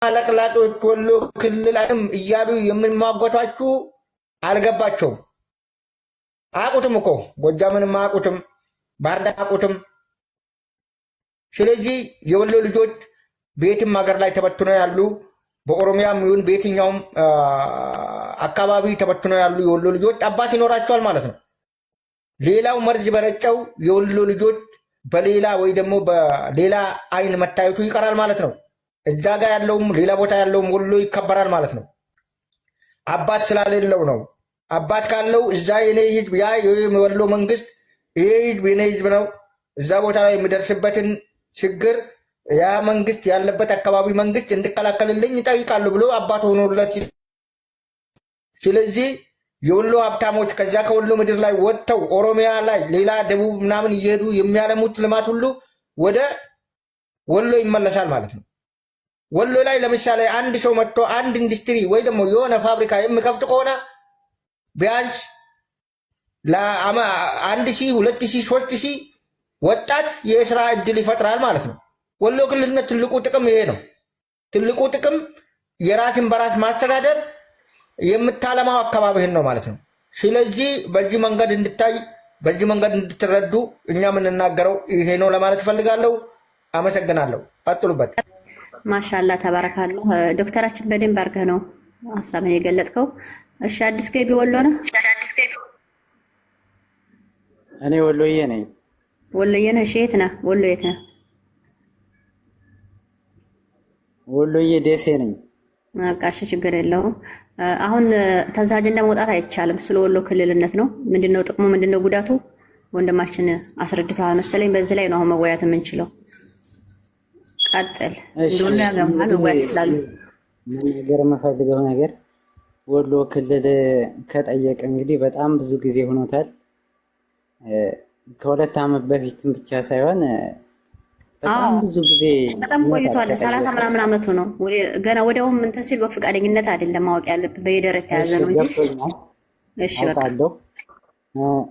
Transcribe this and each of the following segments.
ለቅላጦች ወሎ ክልልም እያሉ የሚሟገቷችሁ አልገባቸውም። አያውቁትም እኮ ጎጃምንም አያውቁትም፣ ባህር ዳር አያውቁትም። ስለዚህ የወሎ ልጆች በየትም ሀገር ላይ ተበትነው ያሉ በኦሮሚያም ይሁን በየትኛውም አካባቢ ተበትነው ያሉ የወሎ ልጆች አባት ይኖራቸዋል ማለት ነው። ሌላው መርዝ በረጨው የወሎ ልጆች በሌላ ወይ ደግሞ በሌላ አይን መታየቱ ይቀራል ማለት ነው። እዛ ጋ ያለውም ሌላ ቦታ ያለውም ወሎ ይከበራል ማለት ነው። አባት ስላሌለው ነው። አባት ካለው እዛ የኔ ህዝብ ያ የወሎ መንግስት ይሄ ህዝብ የኔ ህዝብ ነው፣ እዛ ቦታ ላይ የሚደርስበትን ችግር ያ መንግስት ያለበት አካባቢ መንግስት እንድከላከልልኝ ይጠይቃሉ ብሎ አባት ሆኖለት። ስለዚህ የወሎ ሀብታሞች ከዛ ከወሎ ምድር ላይ ወጥተው ኦሮሚያ ላይ ሌላ ደቡብ ምናምን እየሄዱ የሚያለሙት ልማት ሁሉ ወደ ወሎ ይመለሳል ማለት ነው። ወሎ ላይ ለምሳሌ አንድ ሰው መጥቶ አንድ ኢንዱስትሪ ወይ ደግሞ የሆነ ፋብሪካ የሚከፍት ከሆነ ቢያንስ ለ1000፣ 2000፣ 3000 ወጣት የስራ እድል ይፈጥራል ማለት ነው። ወሎ ክልልነት ትልቁ ጥቅም ይሄ ነው። ትልቁ ጥቅም የራስን በራስ ማስተዳደር የምታለማው አካባቢህን ነው ማለት ነው። ስለዚህ በዚህ መንገድ እንድታይ በዚህ መንገድ እንድትረዱ እኛ የምንናገረው ይሄ ነው ለማለት እፈልጋለሁ። አመሰግናለሁ። ቀጥሉበት። ማሻላ ተባረካለሁ። ዶክተራችን በደንብ አድርገህ ነው ሀሳብን የገለጥከው። እሺ አዲስ ገቢ ወሎ ነው? እኔ ወሎዬ ነኝ። ወሎዬ ነህ? እሺ የት ነህ? ወሎ የት ነህ? ወሎዬ ደሴ ነኝ። አቃሽ ችግር የለውም። አሁን ተዛ አጀንዳ መውጣት አይቻልም። ስለ ወሎ ክልልነት ነው። ምንድነው ጥቅሙ? ምንድነው ጉዳቱ? ወንድማችን አስረድተዋል መሰለኝ። በዚህ ላይ ነው አሁን መወያየት የምንችለው። ቀጥል። እንደውም ያገማል መወያየት ይችላሉ። ነገር የምፈልገው ነገር ወሎ ክልል ከጠየቀ እንግዲህ በጣም ብዙ ጊዜ ሆኖታል። ከ2 ዓመት በፊትም ብቻ ሳይሆን በጣም ብዙ ጊዜ በጣም ቆይቷል። 30 ምናምን ዓመቱ ነው። ገና ወዲያውም እንትን ሲል በፍቃደኝነት አይደለም ማወቅ ያለብህ፣ በየደረጃ ተያዘ ነው እንጂ። እሺ በቃ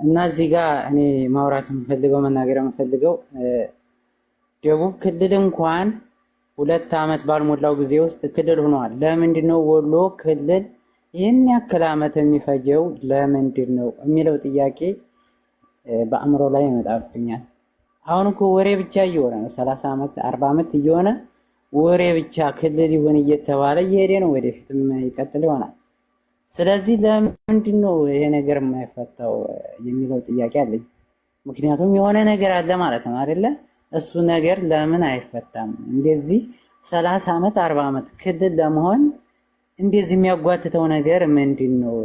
እና እዚህ ጋር እኔ ማውራት የምፈልገው መናገር የምፈልገው ደቡብ ክልል እንኳን 2 ዓመት ባልሞላው ጊዜ ውስጥ ክልል ሆኗል። ለምንድን ነው ወሎ ክልል ይህን ያክል ዓመት የሚፈጀው ለምንድን ነው የሚለው ጥያቄ በአእምሮ ላይ ይመጣብኛል። አሁን እኮ ወሬ ብቻ እየሆነ ነው። 30 ዓመት 40 ዓመት እየሆነ ወሬ ብቻ ክልል ይሁን እየተባለ እየሄደ ነው። ወደፊትም ይቀጥል ይሆናል። ስለዚህ ለምንድን ነው ይሄ ነገር የማይፈታው የሚለው ጥያቄ አለኝ። ምክንያቱም የሆነ ነገር አለ ማለት ነው አይደለ? እሱ ነገር ለምን አይፈታም? እንደዚህ 30 ዓመት 40 ዓመት ክልል ለመሆን እንደዚህ የሚያጓትተው ነገር ምንድን ነው?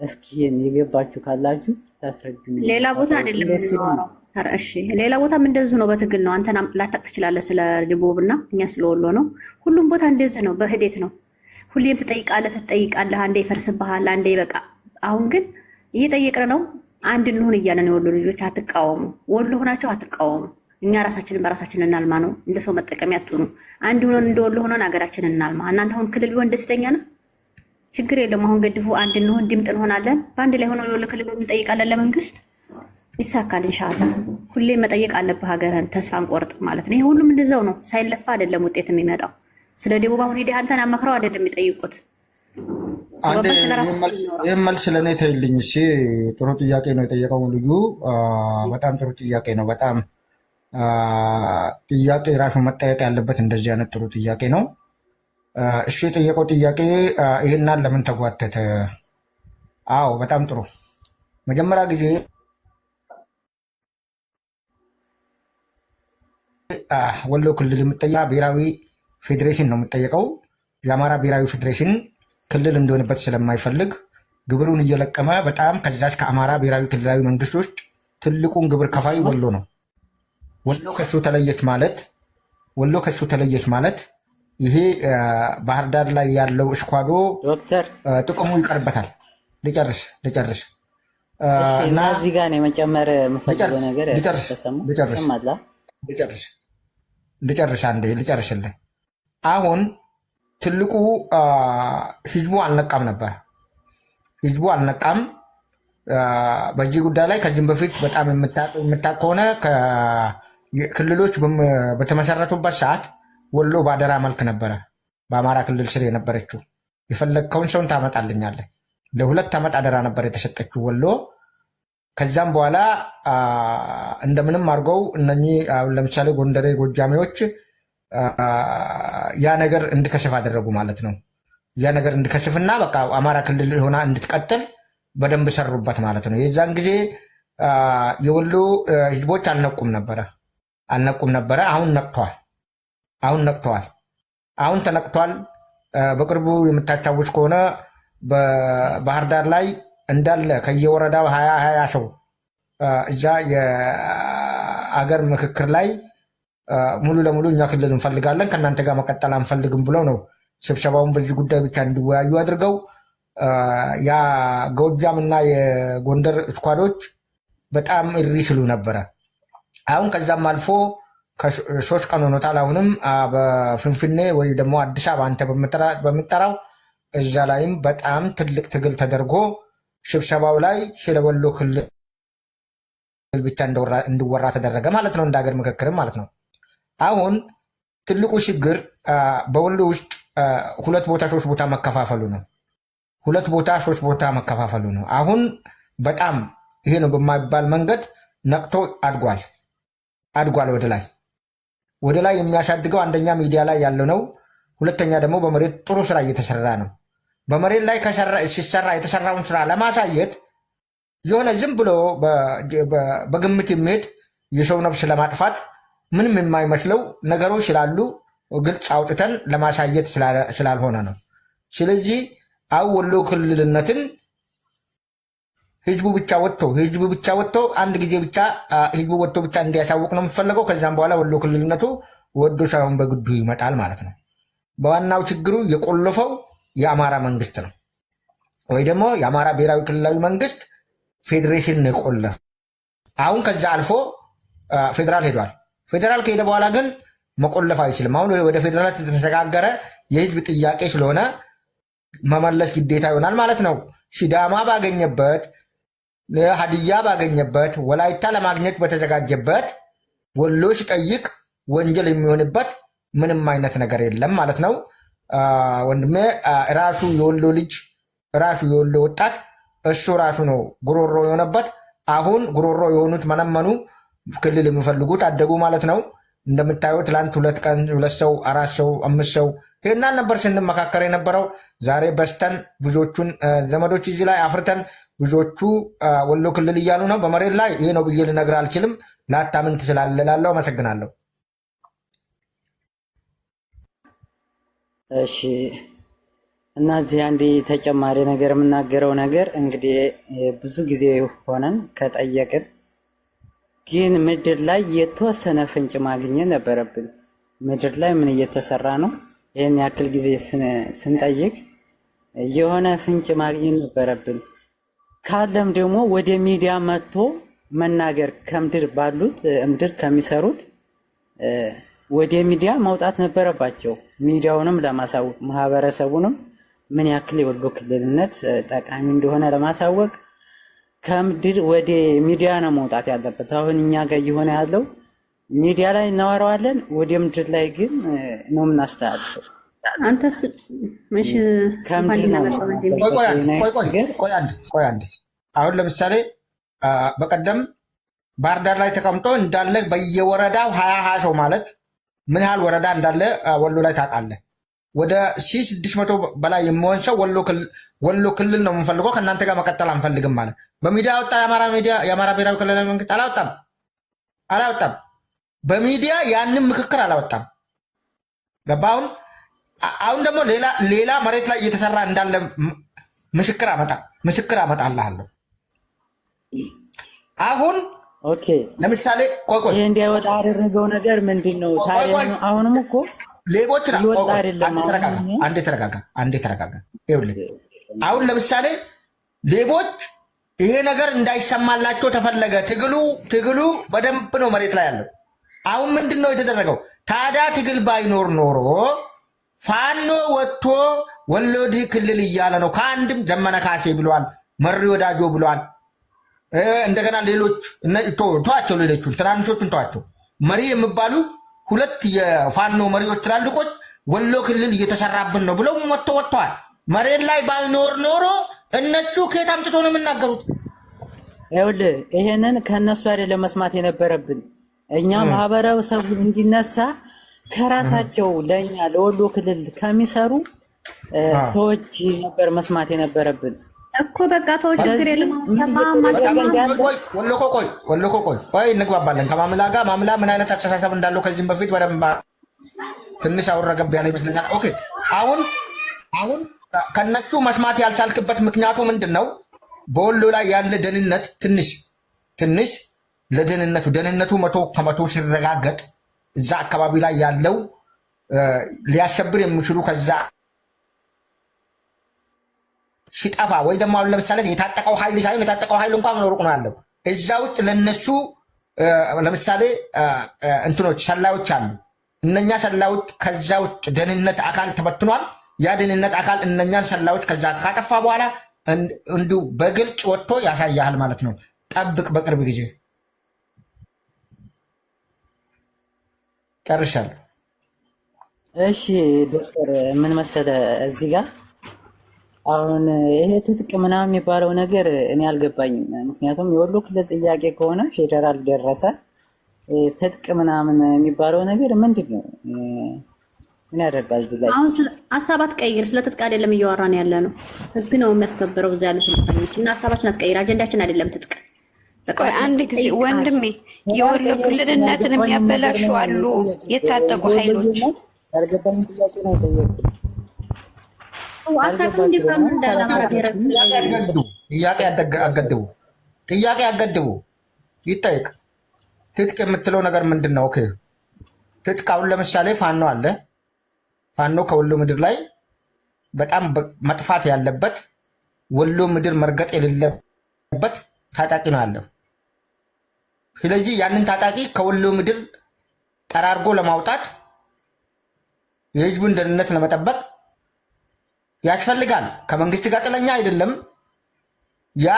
እስኪ የገባችሁ ካላችሁ ታስረዱኝ። ሌላ ቦታ አይደለም ነው። እሺ ሌላ ቦታም እንደዚሁ ነው። በትግል ነው። አንተ ላታቅ ትችላለህ ስለ ደቡብና እኛ ስለወሎ ነው። ሁሉም ቦታ እንደዚህ ነው። በሂደት ነው። ሁሌም ትጠይቃለህ። አንዴ ይፈርስብሃል፣ አንዴ በቃ። አሁን ግን እየጠየቅን ነው። አንድ እንሁን እያለን የወሎ ልጆች አትቃወሙ። ወሎ ሆናቸው አትቃወሙ። እኛ ራሳችንን በራሳችን እናልማ ነው። እንደ ሰው መጠቀሚያ አትሁኑ። አንድ ሆነን እንደወሎ ሆነን ሀገራችንን እናልማ። እናንተ አሁን ክልል ቢሆን ደስተኛ ነው። ችግር የለም። አሁን ገድፉ፣ አንድ እንሆን፣ ድምጥ እንሆናለን። በአንድ ላይ ሆነን የወሎ ክልል እንጠይቃለን ለመንግስት። ይሳካል ኢንሻአላህ። ሁሌም መጠየቅ አለብህ ሀገርህን። ተስፋ አንቆርጥ ማለት ነው። ይሄ ሁሉም እንደዛው ነው። ሳይለፋ አይደለም ውጤት የሚመጣው። ስለ ደቡብ አሁን ሄደህ አንተን አመክረው አይደለም የሚጠይቁት። ይህም መልስ ለእኔ ተይልኝ። እሺ ጥሩ ጥያቄ ነው የጠየቀው ልጁ። በጣም ጥሩ ጥያቄ ነው። በጣም ጥያቄ ራሱ መጠየቅ ያለበት እንደዚህ አይነት ጥሩ ጥያቄ ነው። እሱ የጠየቀው ጥያቄ ይህናን ለምን ተጓተተ? አዎ በጣም ጥሩ። መጀመሪያ ጊዜ ወሎ ክልል የምጠየቅ ብሔራዊ ፌዴሬሽን ነው የምጠየቀው። የአማራ ብሔራዊ ፌዴሬሽን ክልል እንደሆነበት ስለማይፈልግ ግብሩን እየለቀመ በጣም ከዛች ከአማራ ብሔራዊ ክልላዊ መንግስት ውስጥ ትልቁን ግብር ከፋይ ወሎ ነው። ወሎ ከሱ ተለየች ማለት ይሄ ባህር ዳር ላይ ያለው እስኳዶ ጥቅሙ ይቀርበታል። ልጨርስ እና እዚህ ጋር ነው የመጨመር የምፈልገው ነገር ልጨርስልህ። አሁን ትልቁ ህዝቡ አልነቃም ነበር። በዚህ ጉዳይ ላይ ከዚህም በፊት በጣም የምታውቅ ከሆነ ክልሎች በተመሰረቱበት ሰዓት ወሎ ባደራ መልክ ነበረ። በአማራ ክልል ስር የነበረችው የፈለግከውን ሰውን ታመጣልኛለህ። ለ2 ዓመት አደራ ነበር የተሰጠችው ወሎ። ከዛም በኋላ እንደምንም አድርገው እነኚህ ለምሳሌ ጎንደሬ ጎጃሜዎች ያ ነገር እንዲከሽፍ አደረጉ ማለት ነው። ያ ነገር እንዲከሽፍና በቃ አማራ ክልል ሆና እንድትቀጥል በደንብ ሰሩበት ማለት ነው። የዛን ጊዜ የወሎ ህዝቦች አልነቁም ነበረ። አሁን ነቅተዋል። አሁን ተነቅቷል። በቅርቡ የምታስታውስ ከሆነ በባህር ዳር ላይ እንዳለ ከየወረዳው 20 ሰው እዛ የአገር ምክክር ላይ ሙሉ ለሙሉ እኛ ክልል እንፈልጋለን ከእናንተ ጋር መቀጠል አንፈልግም ብለው ነው ስብሰባውን በዚህ ጉዳይ ብቻ እንዲወያዩ አድርገው ያ ጎጃም እና የጎንደር ስኳዶች በጣም እሪ ሲሉ ነበረ። አሁን ከዛም አልፎ ከ3 ቀን ሆኖታል። አሁንም በፍንፍኔ ወይ ደግሞ አዲስ አበባ አንተ በምጠራው እዛ ላይም በጣም ትልቅ ትግል ተደርጎ ስብሰባው ላይ ስለ ወሎ ክልል ብቻ እንዲወራ ተደረገ ማለት ነው፣ እንደ ሀገር ምክክርም ማለት ነው። አሁን ትልቁ ችግር በወሎ ውስጥ 2 ቦታ 3 ቦታ መከፋፈሉ ነው። 2 ቦታ 3 ቦታ መከፋፈሉ ነው። አሁን በጣም ይሄ ነው በማይባል መንገድ ነቅቶ አድጓል ወደ ላይ የሚያሳድገው አንደኛ ሚዲያ ላይ ያለው ነው። ሁለተኛ ደግሞ በመሬት ጥሩ ስራ እየተሰራ ነው። በመሬት ላይ ሲሰራ የተሰራውን ስራ ለማሳየት የሆነ ዝም ብሎ በግምት የሚሄድ የሰው ነፍስ ለማጥፋት ምንም የማይመስለው ነገሮች ስላሉ ግልጽ አውጥተን ለማሳየት ስላልሆነ ነው። ስለዚህ አሁን ወሎ ክልልነትን ህዝቡ ብቻ ወጥቶ አንድ ጊዜ ብቻ ህዝቡ ወጥቶ ብቻ እንዲያሳውቅ ነው የሚፈለገው። ከዛም በኋላ ወሎ ክልልነቱ ወዶ ሳይሆን በግዱ ይመጣል ማለት ነው። በዋናው ችግሩ የቆለፈው የአማራ መንግስት ነው፣ ወይ ደግሞ የአማራ ብሔራዊ ክልላዊ መንግስት ፌዴሬሽን ነው የቆለፈ። አሁን ከዛ አልፎ ፌዴራል ሄዷል። ፌዴራል ከሄደ በኋላ ግን መቆለፍ አይችልም። አሁን ወደ ፌዴራል የተሸጋገረ የህዝብ ጥያቄ ስለሆነ መመለስ ግዴታ ይሆናል ማለት ነው። ሲዳማ ባገኘበት፣ ሀዲያ ባገኘበት፣ ወላይታ ለማግኘት በተዘጋጀበት ወሎ ሲጠይቅ ወንጀል የሚሆንበት ምንም አይነት ነገር የለም ማለት ነው። ወንድሜ ራሱ የወሎ ልጅ ራሱ የወሎ ወጣት እሱ ራሱ ነው ጉሮሮ የሆነበት። አሁን ጉሮሮ የሆኑት መነመኑ፣ ክልል የሚፈልጉት አደጉ ማለት ነው። እንደምታየው ትላንት 2 ቀን 2 ሰው 4 ሰው 5 ሰው ይህናን ነበር ስንመካከር የነበረው። ዛሬ በስተን ብዙዎቹን ዘመዶች እዚህ ላይ አፍርተን ብዙዎቹ ወሎ ክልል እያሉ ነው። በመሬት ላይ ይሄ ነው ብዬ ልነግርህ አልችልም። ላታምን ትችላለህ እላለሁ። አመሰግናለሁ። እሺ፣ እና እዚህ አንድ ተጨማሪ ነገር የምናገረው ነገር እንግዲህ ብዙ ጊዜ ሆነን ከጠየቅን ግን ምድር ላይ የተወሰነ ፍንጭ ማግኘት ነበረብን። ምድር ላይ ምን እየተሰራ ነው? ይህን ያክል ጊዜ ስንጠይቅ የሆነ ፍንጭ ማግኘት ነበረብን። ካለም ደግሞ ወደ ሚዲያ መጥቶ መናገር ከምድር ባሉት ምድር ከሚሰሩት ወደ ሚዲያ መውጣት ነበረባቸው። ሚዲያውንም ለማሳወቅ ማህበረሰቡንም ምን ያክል የወሎ ክልልነት ጠቃሚ እንደሆነ ለማሳወቅ ከምድር ወደ ሚዲያ ነው መውጣት ያለበት። አሁን እኛ ጋር እየሆነ ያለው ሚዲያ ላይ እናወራዋለን፣ ወደ ምድር ላይ ግን ነው የምናስተላልፈው። አንተስ እሺ፣ ቆይ አንዴ። አሁን ለምሳሌ በቀደም ባህር ዳር ላይ ተቀምጦ እንዳለ በየወረዳው 20 ሰው ማለት ምን ያህል ወረዳ እንዳለ ወሎ ላይ ታውቃለህ? ወደ 1600 በላይ የሚሆን ሰው ወሎ ክልል ነው የምንፈልገው ከእናንተ ጋር መቀጠል አንፈልግም ማለት በሚዲያ ወጣ። የአማራ ብሔራዊ ክልላዊ መንግስት አላወጣም። በሚዲያ ያንን ምክክር አላወጣም። ገባሁን? አሁን ደግሞ ሌላ መሬት ላይ እየተሰራ እንዳለ ምስክር አመጣልሃለሁ። አሁን ኦኬ፣ ለምሳሌ ቆይ ይሄ እንዲያወጣ ያደረገው ነገር ምንድን ነው ታዲያ? አሁንም እኮ ሌቦች ይወጣ አይደለም። አንዴ ተረጋጋ። ይኸውልህ አሁን ለምሳሌ ሌቦች ይሄ ነገር እንዳይሰማላቸው ተፈለገ። ትግሉ በደንብ ነው መሬት ላይ ያለው። አሁን ምንድን ነው የተደረገው? ታዲያ ትግል ባይኖር ኖሮ ፋኖ ወጥቶ ወሎ ክልል እያለ ነው። ከአንድም ዘመነ ካሴ ብሏል፣ መሪ ወዳጆ ብሏል። እንደገና ሌሎች ተዋቸው፣ ሌሎቹን ትናንሾቹን ተዋቸው። መሪ የሚባሉ 2 የፋኖ መሪዎች ትላልቆች ወሎ ክልል እየተሰራብን ነው ብለው ወጥተዋል። መሬት ላይ ባይኖር ኖሮ እነሱ ከየት አምጥቶ ነው የሚናገሩት? ይኸውልህ ይሄንን ከእነሱ አይደለም መስማት የነበረብን እኛ ማህበረሰቡ እንዲነሳ ከራሳቸው ለእኛ ለወሎ ክልል ከሚሰሩ ሰዎች ነበር መስማት የነበረብን እኮ። በቃ ተው ችግር የለም። ወሎ ቆይ እንግባባለን ከማምላ ጋር። ማምላ ምን አይነት አስተሳሰብ እንዳለው ከዚህም በፊት በደንብ ትንሽ አወረገብ ያለ ይመስለኛል። ኦኬ አሁን ከነሱ መስማት ያልቻልክበት ምክንያቱ ምንድን ነው? በወሎ ላይ ያለ ደህንነት ትንሽ ደህንነቱ 100% ሲረጋገጥ እዛ አካባቢ ላይ ያለው ሊያሸብር የሚችሉ ከዛ ሲጠፋ ወይ ደግሞ አሁን ለምሳሌ የታጠቀው ኃይል ሳይሆን የታጠቀው ኃይል እንኳን ሩቅ ነው ያለው እዛ ውስጥ ለነሱ ለምሳሌ እንትኖች ሰላዮች አሉ። እነኛ ሰላዮች ከዛ ውስጥ ደህንነት አካል ተበትኗል። ያ ደህንነት አካል እነኛን ሰላዮች ከዛ ካጠፋ በኋላ እንዲሁ በግልጽ ወጥቶ ያሳያል ማለት ነው። ጠብቅ፣ በቅርብ ጊዜ ጨርሻለሁ። እሺ ዶክተር ምን መሰለ እዚህ ጋር አሁን ይሄ ትጥቅ ምናምን የሚባለው ነገር እኔ አልገባኝም። ምክንያቱም የወሎ ክልል ጥያቄ ከሆነ ፌዴራል ደረሰ። ትጥቅ ምናምን የሚባለው ነገር ምንድን ነው? ምን ያደርጋል እዚህ ላይ? አሁን ሀሳብ አትቀይር። ስለ ትጥቅ አይደለም እያወራን ያለ ነው። ህግ ነው የሚያስከብረው እዛ ያሉ ሰልፈኞች እና ሀሳባችን አትቀይር። አጀንዳችን አይደለም ትጥቅ። በቃ አንድ ጊዜ ወንድሜ የወሎ ክልልነትን የሚያበላሹ አሉ የታጠቁ ኃይሎች። ያልገባኝ ጥያቄ ነው የጠየቁት። ጥያቄ አገድቡ ይጠይቅ። ትጥቅ የምትለው ነገር ምንድን ነው? ኦኬ ትጥቅ አሁን ለምሳሌ ፋኖ አለ። ፋኖ ከወሎ ምድር ላይ በጣም መጥፋት ያለበት ወሎ ምድር መርገጥ የሌለበት ታጣቂ ነው ያለው። ስለዚህ ያንን ታጣቂ ከወሎ ምድር ጠራርጎ ለማውጣት የህዝቡን ደህንነት ለመጠበቅ ያስፈልጋል። ከመንግስት ጋር ጥለኛ አይደለም። ያ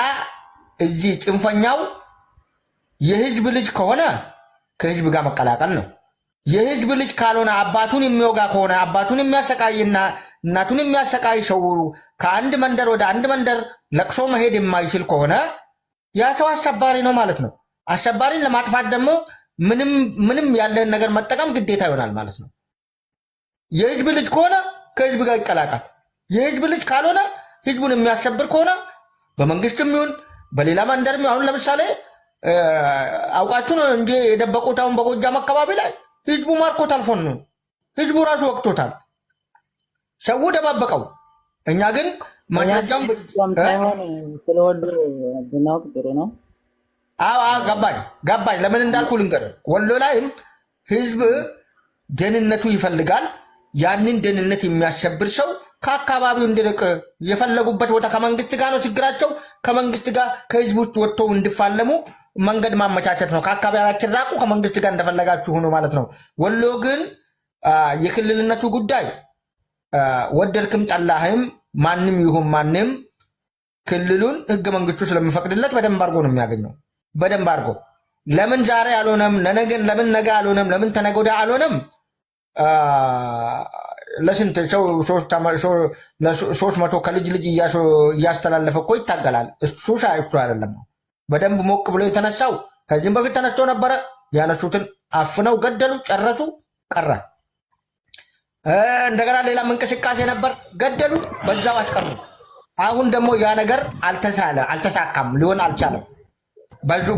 እዚህ ጽንፈኛው የህዝብ ልጅ ከሆነ ከህዝብ ጋር መቀላቀል ነው። የህዝብ ልጅ ካልሆነ አባቱን የሚወጋ ከሆነ አባቱን የሚያሰቃይና እናቱን የሚያሰቃይ ሰው ከአንድ መንደር ወደ አንድ መንደር ለቅሶ መሄድ የማይችል ከሆነ ያ ሰው አሸባሪ ነው ማለት ነው። አሸባሪን ለማጥፋት ደግሞ ምንም ያለህን ነገር መጠቀም ግዴታ ይሆናል ማለት ነው። የህዝብ ልጅ ከሆነ ከህዝብ ጋር ይቀላቀል። የህዝብ ልጅ ካልሆነ ህዝቡን የሚያሸብር ከሆነ በመንግስትም ይሁን በሌላ መንደርም አሁን ለምሳሌ አውቃችሁ ነው እንጂ የደበቁት አሁን በጎጃም አካባቢ ላይ ህዝቡ ማርኮታል። ፎን ነው ህዝቡ ራሱ ወቅቶታል። ሰው ደባበቀው። እኛ ግን ማስረጃውን ስለወሎ ብናውቅ ጥሩ ነው። ገባኝ። ለምን እንዳልኩ ልንገርህ። ወሎ ላይም ህዝብ ደህንነቱ ይፈልጋል። ያንን ደህንነት የሚያሸብር ሰው ከአካባቢው እንዲርቅ የፈለጉበት ቦታ ከመንግስት ጋር ነው ችግራቸው። ከመንግስት ጋር ከህዝብ ውስጥ ወጥተው እንዲፋለሙ መንገድ ማመቻቸት ነው። ከአካባቢያችን ራቁ፣ ከመንግስት ጋር እንደፈለጋችሁ ሆኖ ማለት ነው። ወሎ ግን የክልልነቱ ጉዳይ ወደድክም ጠላህም ማንም ይሁን ማንም ክልሉን ህገ መንግስቱ ስለሚፈቅድለት በደንብ አድርጎ ነው የሚያገኘው። በደንብ አድርጎ ለምን ዛሬ አልሆነም፣ ለምን ነገ አልሆነም፣ ለምን ተነገ ወዲያ አልሆነም? ለስንት ሰው 300 ከልጅ ልጅ እያስተላለፈ እኮ ይታገላል። እሱ አይደለም በደንብ ሞቅ ብሎ የተነሳው። ከዚህም በፊት ተነስቶ ነበረ። ያነሱትን አፍነው ገደሉ፣ ጨረሱ፣ ቀረ። እንደገና ሌላም እንቅስቃሴ ነበር፣ ገደሉ፣ በዛው አስቀሩ። አሁን ደግሞ ያ ነገር አልተሳካም፣ ሊሆን አልቻለም።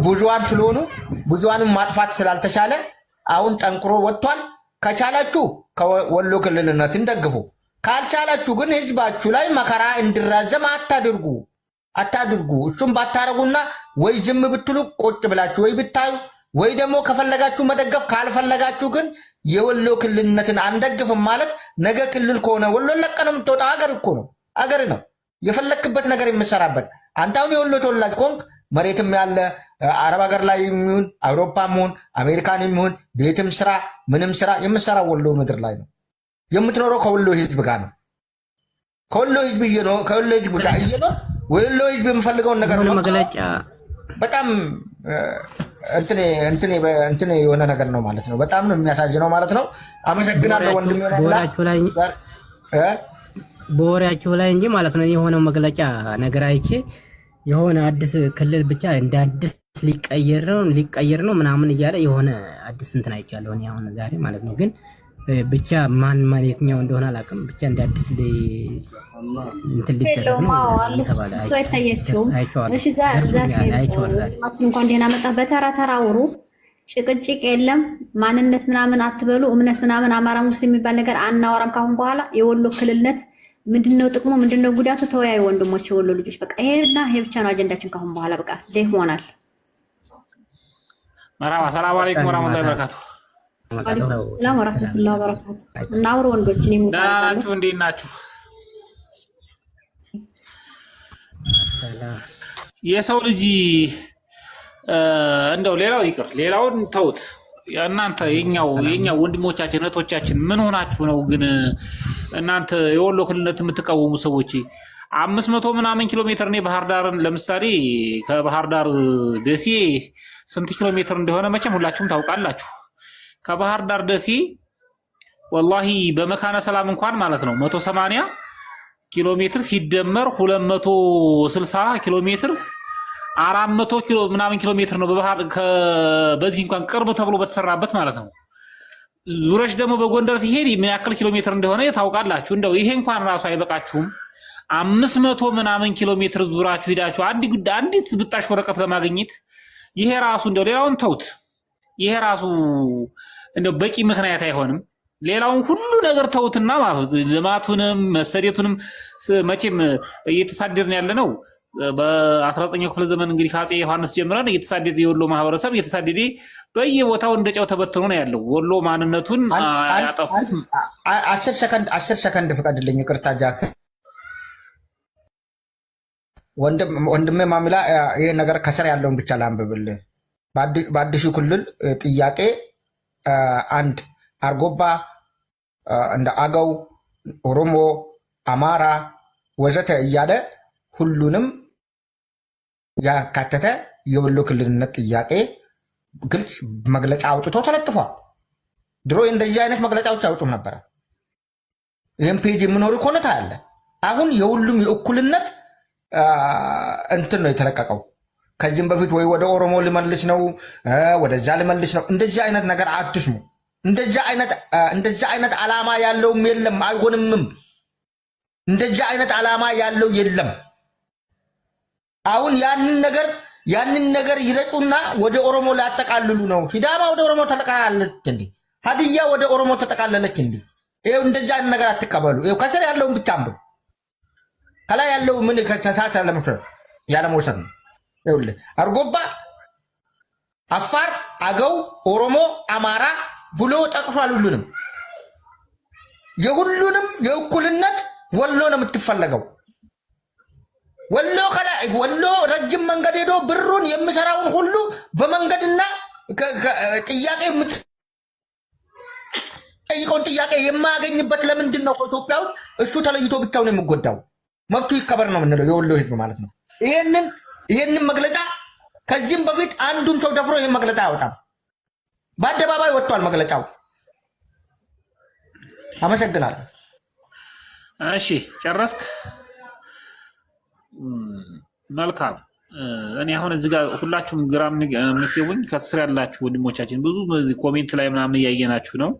ብዙዋን ስለሆኑ ብዙዋንም ማጥፋት ስላልተቻለ አሁን ጠንክሮ ወጥቷል። ከቻላችሁ ከወሎ ክልልነትን ደግፉ፣ ካልቻላችሁ ግን ህዝባችሁ ላይ መከራ እንዲራዘም አታድርጉ። እሱም ባታረጉና ወይ ዝም ብትሉ ቁጭ ብላችሁ ወይ ብታዩ ወይ ደግሞ ከፈለጋችሁ መደገፍ፣ ካልፈለጋችሁ ግን የወሎ ክልልነትን አንደግፍም ማለት ነገ ክልል ከሆነ ወሎ ለቀን የምትወጣ ሀገር እኮ ነው፣ ሀገር ነው የፈለክበት ነገር የምሰራበት። አንተ አሁን የወሎ ተወላጅ ኮንክ መሬትም ያለ አረብ ሀገር ላይ የሚሆን አውሮፓም ሆን አሜሪካን የሚሆን ቤትም ስራ ምንም ስራ የምሰራው ወሎ ምድር ላይ ነው። የምትኖረው ከወሎ ህዝብ ጋር ነው። ከወሎ ህዝብ ጋር እየኖር ወሎ ህዝብ የምፈልገውን ነገር ነው። በጣም እንትን የሆነ ነገር ነው ማለት ነው። በጣም ነው የሚያሳዝነው ማለት ነው። አመሰግናለሁ ወንድሜ። በወሬያችሁ ላይ እንጂ ማለት ነው የሆነው መግለጫ ነገር አይቼ የሆነ አዲስ ክልል ብቻ እንደ አዲስ ሊቀየር ነው ምናምን እያለ የሆነ አዲስ እንትን አይቻለሁ እኔ አሁን ዛሬ ማለት ነው። ግን ብቻ ማን የትኛው እንደሆነ አላውቅም። ብቻ እንደ አዲስ እንትን ሊደረግ ነው ተባለ። እንኳን ደህና መጣ። በተራ ተራ አውሩ። ጭቅጭቅ የለም። ማንነት ምናምን አትበሉ። እምነት ምናምን አማራ ሙስሊም የሚባል ነገር አናወራም ካሁን በኋላ። የወሎ ክልልነት ምንድነው ጥቅሙ? ምንድነው ጉዳቱ? ተወያዩ ወንድሞች፣ የወሎ ልጆች። በቃ ይሄና ይሄ ብቻ ነው አጀንዳችን ካሁን በኋላ። በቃ ደህሞናል። መርሐባ። ሰላም አለይኩም ወራህመቱላሂ ወበረካቱ። ሰላም ወራህመቱላሂ ወበረካቱ። እናውሩ ወንዶች። እኔ ናችሁ እንዴት ናችሁ? ሰላም። የሰው ልጅ እንደው ሌላው ይቅር፣ ሌላውን ተውት። እናንተ የኛው ወንድሞቻችን እህቶቻችን ምን ሆናችሁ ነው ግን እናንተ የወሎ ክልልነት የምትቃወሙ ሰዎች? 500 ምናምን ኪሎ ሜትር እኔ ባህር ዳርን ለምሳሌ ከባህር ዳር ደሴ ስንት ኪሎ ሜትር እንደሆነ መቼም ሁላችሁም ታውቃላችሁ። ከባህር ዳር ደሴ ወላሂ በመካነ ሰላም እንኳን ማለት ነው 180 ኪሎ ሜትር ሲደመር 260 ኪሎ ሜትር 400 ኪሎ ምናምን ኪሎ ሜትር ነው በባህር በዚህ እንኳን ቅርብ ተብሎ በተሰራበት ማለት ነው። ዙረሽ ደግሞ በጎንደር ሲሄድ ምን ያክል ኪሎ ሜትር እንደሆነ ታውቃላችሁ። እንደው ይሄ እንኳን ራሱ አይበቃችሁም? 500 ምናምን ኪሎ ሜትር ዙራችሁ ሄዳችሁ አንዲት ብጣሽ ወረቀት ለማግኘት ይሄ ራሱ እንደው ሌላውን ተውት። ይሄ ራሱ እንደው በቂ ምክንያት አይሆንም። ሌላውን ሁሉ ነገር ተውትና ማለት ልማቱንም መሰደቱንም መቼም እየተሳደድን ያለ ነው። በ19ኛው ክፍለ ዘመን እንግዲህ ከአፄ ዮሐንስ ጀምረን እየተሳደደ የወሎ ማህበረሰብ እየተሳደደ በየቦታው እንደጨው ተበትኖ ነው ያለው። ወሎ ማንነቱን ያጠፉት። 10 ሰከንድ ፍቀድልኝ። ይቅርታ ጃክ ወንድሜ ማሚላ ይሄ ነገር ከስር ያለውን ብቻ ላንብብልህ። በአዲሱ ክልል ጥያቄ አንድ አርጎባ እንደ አገው፣ ኦሮሞ፣ አማራ ወዘተ እያለ ሁሉንም ያካተተ የወሎ ክልልነት ጥያቄ ግልጽ መግለጫ አውጥቶ ተለጥፏል። ድሮ እንደዚህ አይነት መግለጫዎች ያወጡ ነበረ። ይህም ፔጅ የምኖር ከሆነ ታያለ። አሁን የሁሉም የእኩልነት እንትን ነው የተለቀቀው። ከዚህም በፊት ወይ ወደ ኦሮሞ ልመልስ ነው ወደዛ ልመልስ ነው። እንደዚህ አይነት ነገር አትስሙ። እንደዚህ አይነት ዓላማ ያለውም የለም፣ አይሆንምም። እንደዚህ አይነት ዓላማ ያለው የለም። አሁን ያንን ነገር ይለጡና ወደ ኦሮሞ ሊያጠቃልሉ ነው። ሲዳማ ወደ ኦሮሞ ተጠቃለለች እንዴ? ሀዲያ ወደ ኦሮሞ ተጠቃለለች እንዴ? ይኸው እንደዚህ አይነት ነገር አትቀበሉ። ይኸው ከስር ያለውን ብቻ አንብብ። ከላይ ያለው ምን ከታች ያለመውሰድ ነው። ይኸውልህ አርጎባ፣ አፋር፣ አገው፣ ኦሮሞ፣ አማራ ብሎ ጠቅሷል። የሁሉንም የእኩልነት ወሎ ነው የምትፈለገው። ወሎ ረጅም መንገድ ሄዶ ብሩን የሚሰራውን ሁሉ በመንገድና ጥያቄ የምትጠይቀውን ጥያቄ የማያገኝበት ለምንድን ነው? ከኢትዮጵያ ውስጥ እሱ ተለይቶ ብቻውን የሚጎዳው መብቱ ይከበር ነው የምንለው የወሎ ህዝብ ማለት ነው። ይሄንን መግለጫ ከዚህም በፊት አንዱን ሰው ደፍሮ ይህን መግለጫ አያወጣም። በአደባባይ ወጥቷል መግለጫው። አመሰግናለሁ። እሺ ጨረስክ? መልካም። እኔ አሁን እዚህ ጋር ሁላችሁም ግራም የምትገቡኝ ከስር ያላችሁ ወንድሞቻችን ብዙ ኮሜንት ላይ ምናምን እያየናችሁ ነው።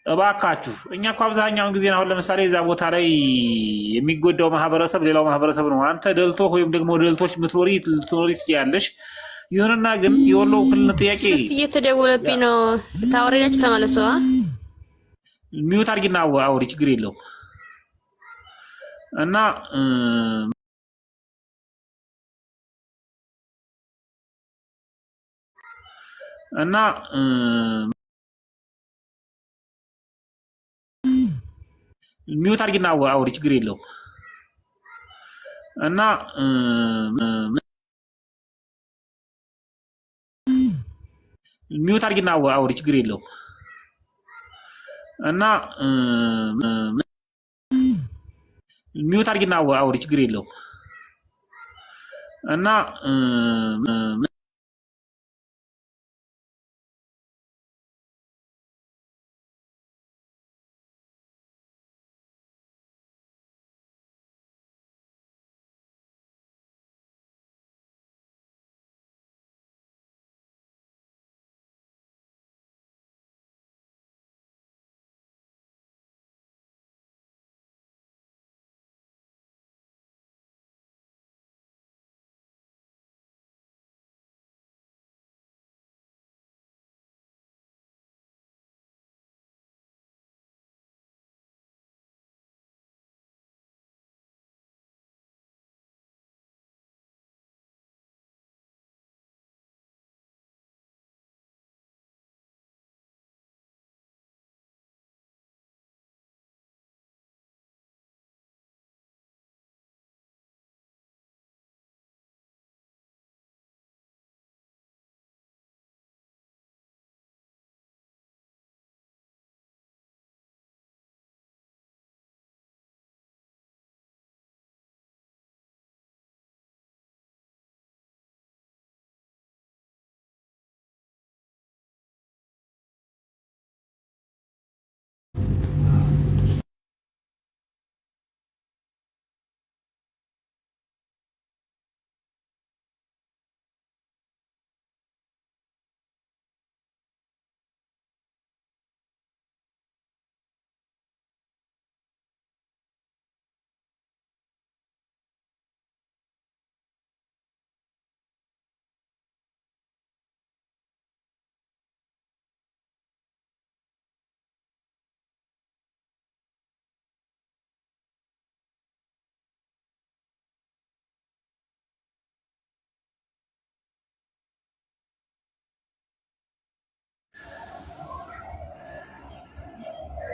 እባካችሁ እኛ እኮ አብዛኛውን ጊዜ አሁን ለምሳሌ እዛ ቦታ ላይ የሚጎዳው ማህበረሰብ ሌላው ማህበረሰብ ነው። አንተ ደልቶ ወይም ደግሞ ደልቶች ልትኖሪ ትችያለሽ። ይሁንና ግን የወሎ ክልል ጥያቄ እየተደወለብኝ ነው። ታወሪናችሁ ተመለሱ። ሚዩት አድርጊና አውሪ፣ ችግር የለውም። እና ሚዩት አድርጊና አውሪ፣ ችግር የለውም። እና ሚዩት አድርጊና አውሪ፣ ችግር የለውም። እና ሚዩት አድርጊና አውሪ፣ ችግር የለውም። እና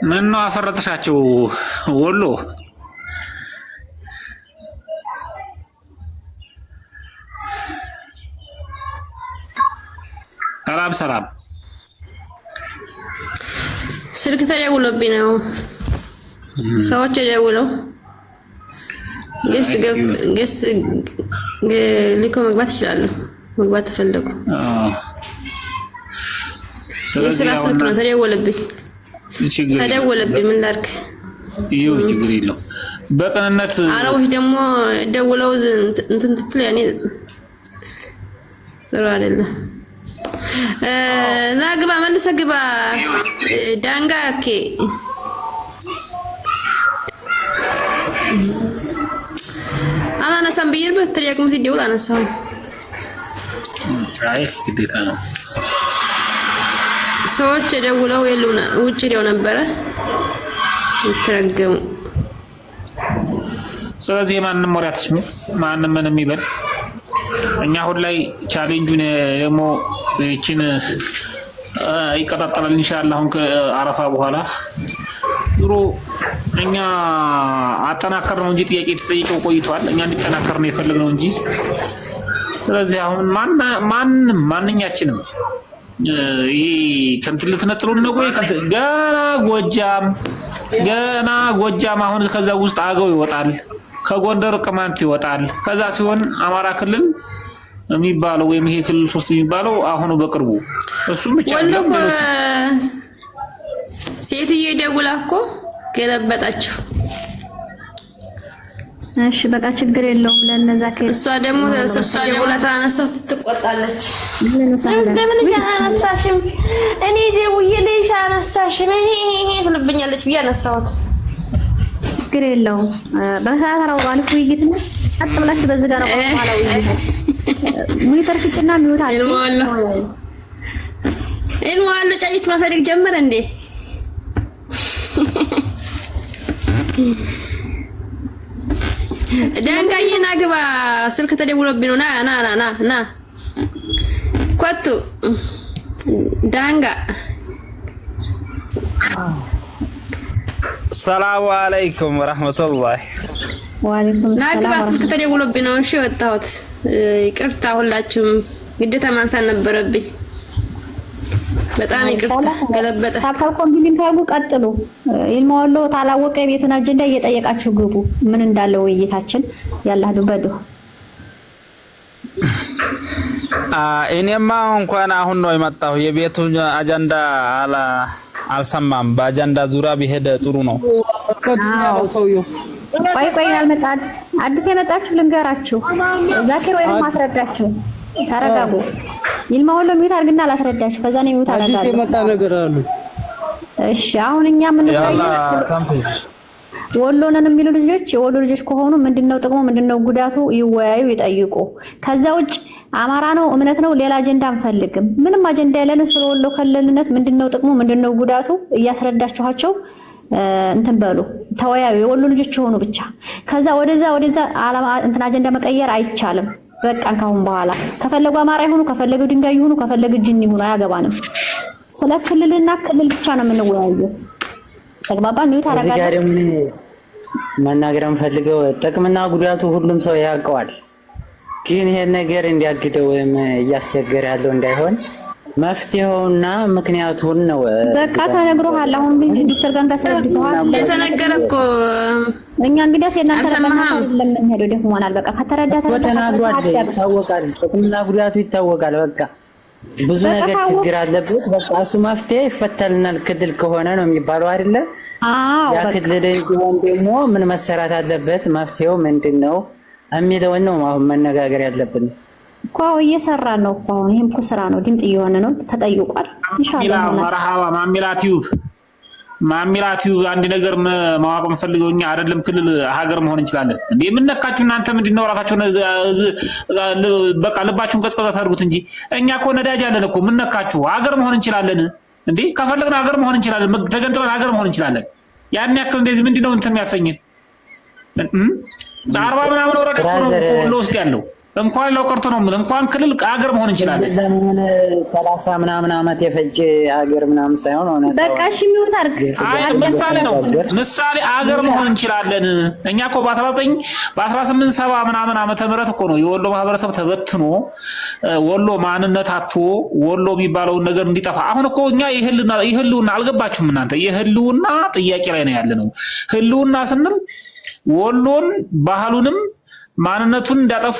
ምን ነው አፈረጥሻቸው ወሎ? ሰላም ስልክ ተደውሎብኝ ነው። ሰዎች ደውለው ገስት ሊኮ መግባት ይችላሉ። መግባት ተፈለጉ። የስራ ስልክ ነው። ተደወለብኝ ምን ላድርግ? ይኸው ችግር የለውም። በቀንነት አረቦች ደግሞ ደውለው እንትን ትትል ያኔ ጥሩ አይደለም። ና ግባ፣ መልሰህ ግባ። ዳንጋ ኦኬ። አላነሳም ብዬሽ በተለያየ ሲደውል አነሳሁኝ። አይ ግዴታ ነው። ሰዎች ደውለው የሉም ውጭ ሄደው ነበረ ይተረገሙ። ስለዚህ ማንንም ወሬ አትስሙ፣ ማንንም ምንም ይበል። እኛ አሁን ላይ ቻሌንጁን ደግሞ እቺን ይቀጣጣላል ኢንሻአላህ። አሁን ከአረፋ በኋላ ጥሩ እኛ አጠናከር ነው እንጂ ጥያቄ ተጠይቀው ቆይቷል። እኛ እንዲጠናከር ነው የፈለግነው እንጂ። ስለዚህ አሁን ማንኛችንም ይሄ ከንትን ልትነጥሉን ነው ወይ? ገና ጎጃም አሁን ከዛ ውስጥ አገው ይወጣል፣ ከጎንደር ቅማንት ይወጣል። ከዛ ሲሆን አማራ ክልል የሚባለው ወይም ይሄ ክልል 3 የሚባለው አሁን በቅርቡ እሱም ብቻ ነው። ሴትዬ ደውላ እኮ ገለበጣችሁ። እሺ በቃ ችግር የለውም። ለነዛ እሷ ደግሞ ደውላ ታነሳው ትቆጣለች። ለምን አነሳሽም? እኔ ደውዬልሽ አነሳሽም ይሄ ትልብኛለች ብዬ አነሳሁት። ችግር የለውም። በሰዓት ነው ባልኩ ውይይት ነው። አጥብላችሁ በዚህ ጋር ነው ማለት ውይይት ሙይተር ፍጭና ሚውታ ኢልሙአሉ ጫይት ማሳደግ ጀመረ እንዴ? ዳንጋዬ ና ግባ። ስልክ ተደውሎብኝ ነው። ና ኮቱ ዳንጋ። ሰላም አለይኩም ወራህመቱላህ። ወአለይኩም ሰላም። ና ግባ። ስልክ ተደውሎብኝ ነው። እሺ ወጣሁት። ይቅርታ ሁላችሁም፣ ግዴታ ማንሳት ነበረብኝ። በጣም ይቅርታ። ገለበጠ። ታታው ኮምቢሊንግ ካርጉ ቀጥሉ። ይልማውሎ ታላወቀ የቤቱን አጀንዳ እየጠየቃችሁ ግቡ። ምን እንዳለው ውይይታችን ያላህ ዱበዱ። እኔማ እንኳን አሁን ነው የመጣሁ። የቤቱን አጀንዳ አልሰማም። በአጀንዳ ዙሪያ ቢሄድ ጥሩ ነው። ቆይ ያልመጣ አዲስ የመጣችሁ ልንገራችሁ። ዛኪር ወይም ማስረዳችሁ። ተረጋጉ። ይልማውሎ ሚውት አድርግና አላስረዳችሁ። ከዛ ነው ሚውት አደርጋለሁ። አዲስ የመጣ ነገር አለ። እሺ አሁን እኛ ምን ወሎነን የሚሉ ልጆች የወሎ ልጆች ከሆኑ ምንድነው ጥቅሙ ምንድነው ጉዳቱ ይወያዩ ይጠይቁ። ከዛ ውጭ አማራ ነው እምነት ነው ሌላ አጀንዳ አንፈልግም። ምንም አጀንዳ ያለን ስለ ወሎ ከለልነት ምንድነው ጥቅሙ ምንድነው ጉዳቱ እያስረዳችኋቸው እንትን በሉ ተወያዩ። የወሎ ልጆች ሆኑ ብቻ። ከዛ ወደዛ አላማ እንትን አጀንዳ መቀየር አይቻልም። በቃ ካሁን በኋላ ከፈለጉ አማራ ይሁኑ ከፈለጉ ድንጋይ ይሁኑ ከፈለጉ ጅን ይሁኑ አያገባንም። ስለ ክልልና ክልል ብቻ ነው የምንወያየው። ተግባባን? ነው ታረጋጋ። እዚህ ጋር ምን መናገር የምፈልገው ጥቅምና ጉዳቱ ሁሉም ሰው ያውቀዋል። ግን ይሄ ነገር እንዲያግደው ወይም እያስቸገረ ያለው እንዳይሆን መፍትሄውና ምክንያቱን ነው። በቃ ተነግሮሃል። አሁን ዶክተር ጋር ካስረድተዋል። ተነገረ እኮ እኛ እንግዲህ እናንተ ለምን ሄዶ ደክሞናል። በቃ ከተረዳተ ተናግሯል። ይታወቃል። ጥቅምና ጉዳቱ ይታወቃል። በቃ ብዙ ነገር ችግር አለበት። በቃ እሱ መፍትሄ ይፈታልናል። ክልል ከሆነ ነው የሚባለው አይደለ? ያ ክልል ቢሆን ደግሞ ምን መሰራት አለበት፣ መፍትሄው ምንድነው የሚለውን ነው አሁን መነጋገር ያለብን። እኮ እየሰራን ነው እኮ አሁን ይሄም እኮ ስራ ነው። ድምጽ እየሆነ ነው። ተጠይቋል። ኢንሻአላህ መርሃባ ማሚላቲዩብ አንድ ነገር ማወቅ የምፈልገው እኛ አይደለም ክልል ሀገር መሆን እንችላለን እንዴ? የምነካችሁ እናንተ ምንድነው? ራሳችሁን በቃ ልባችሁን ቀጥቀጣ ታድርጉት እንጂ እኛ እኮ ነዳጅ አለን እኮ። የምነካችሁ ሀገር መሆን እንችላለን እንዴ? ከፈለግን ሀገር መሆን እንችላለን። ተገንጥለን ሀገር መሆን እንችላለን። ያን ያክል እንደዚህ ምንድነው እንትን የሚያሰኝን? 40 ምናምን ወረዳ ነው ውስጥ ያለው እንኳን ሌላው ቀርቶ ነው የምልህ እንኳን ክልል አገር መሆን እንችላለን። ለምን 30 ምናምን ዓመት የፈጀ አገር ምናምን ሳይሆን ሆነ በቃ እሺ ሚውት አርግ። አይ ምሳሌ ነው ምሳሌ አገር መሆን እንችላለን። እኛ እኮ በ1870 ምናምን ዓመተ ምህረት እኮ ነው የወሎ ማህበረሰብ ተበትኖ ወሎ ማንነት አጥቶ ወሎ የሚባለውን ነገር እንዲጠፋ። አሁን እኮ እኛ ይህልውና አልገባችሁም እናንተ? ይህልውና ጥያቄ ላይ ነው ያለነው። ህልውና ስንል ወሎን ባህሉንም ማንነቱን እንዳጠፍ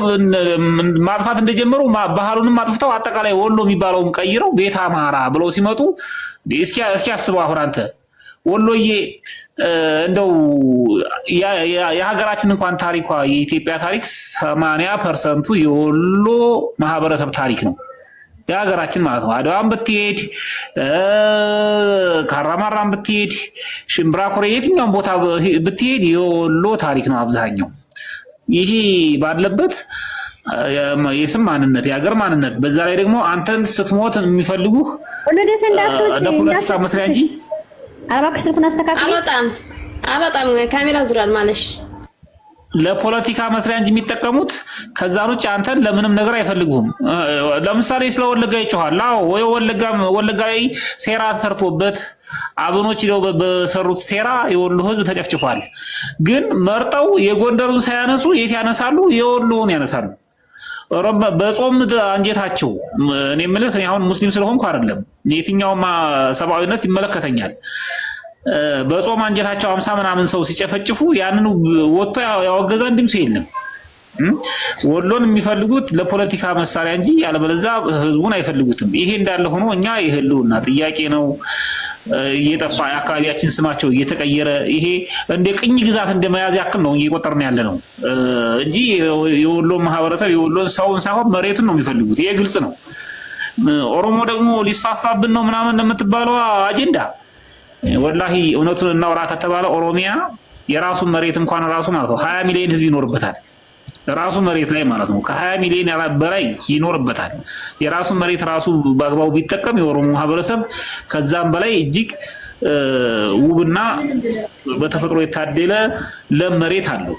ማጥፋት እንደጀመሩ ባህሉንም አጥፍተው አጠቃላይ ወሎ የሚባለውን ቀይረው ቤት አማራ ብለው ሲመጡ እስኪ አስበው። አሁን አንተ ወሎዬ እንደው የሀገራችን እንኳን ታሪኳ የኢትዮጵያ ታሪክ 80% የወሎ ማህበረሰብ ታሪክ ነው። የሀገራችን ማለት ነው። አድዋም ብትሄድ ካራማራም ብትሄድ ሽምብራ ኩሬ የትኛውም ቦታ ብትሄድ የወሎ ታሪክ ነው አብዛኛው። ይሄ ባለበት የስም ማንነት የሀገር ማንነት በዛ ላይ ደግሞ አንተን ስትሞት የሚፈልጉ ለፖለቲካ መስሪያ እንጂ አባክሽ ስልኩን አስተካክል። አልወጣም ካሜራ ዙራል ማለሽ ለፖለቲካ መስሪያ እንጂ የሚጠቀሙት ከዛን ውጭ አንተን ለምንም ነገር አይፈልጉም። ለምሳሌ ስለ ወለጋ ይጮሃል። አዎ ወይ ወለጋ ላይ ሴራ ተሰርቶበት አብኖች ነው በሰሩት ሴራ የወሎ ህዝብ ተጨፍጭፏል። ግን መርጠው የጎንደሩን ሳያነሱ የት ያነሳሉ? የወሎውን ያነሳሉ። በጾም አንጀታቸው እኔ የምልህ አሁን ሙስሊም ስለሆንኩ አይደለም፣ የትኛውም ሰብአዊነት ይመለከተኛል። በጾም አንጀታቸው 50 ምናምን ሰው ሲጨፈጭፉ ያንኑ ወጥቶ ያወገዘ አንድም ሰው የለም። ወሎን የሚፈልጉት ለፖለቲካ መሳሪያ እንጂ ያለበለዚያ ህዝቡን አይፈልጉትም። ይሄ እንዳለ ሆኖ እኛ የህልውና ጥያቄ ነው እየጠፋ የአካባቢያችን ስማቸው እየተቀየረ ይሄ እንደ ቅኝ ግዛት እንደመያዝ ያክል ነው እየቆጠርን ያለ ነው እንጂ የወሎ ማህበረሰብ የወሎን ሰውን ሳይሆን መሬቱን ነው የሚፈልጉት። ይሄ ግልጽ ነው። ኦሮሞ ደግሞ ሊስፋፋብን ነው ምናምን እንደምትባለው አጀንዳ ወላሂ እውነቱን እናውራ ከተባለ ኦሮሚያ የራሱ መሬት እንኳን ራሱ ማለት ነው 20 ሚሊዮን ህዝብ ይኖርበታል። ራሱ መሬት ላይ ማለት ነው ከ20 ሚሊዮን በላይ ይኖርበታል። የራሱ መሬት ራሱ በአግባቡ ቢጠቀም የኦሮሞ ማህበረሰብ ከዛም በላይ እጅግ ውብና በተፈጥሮ የታደለ ለም መሬት አለው።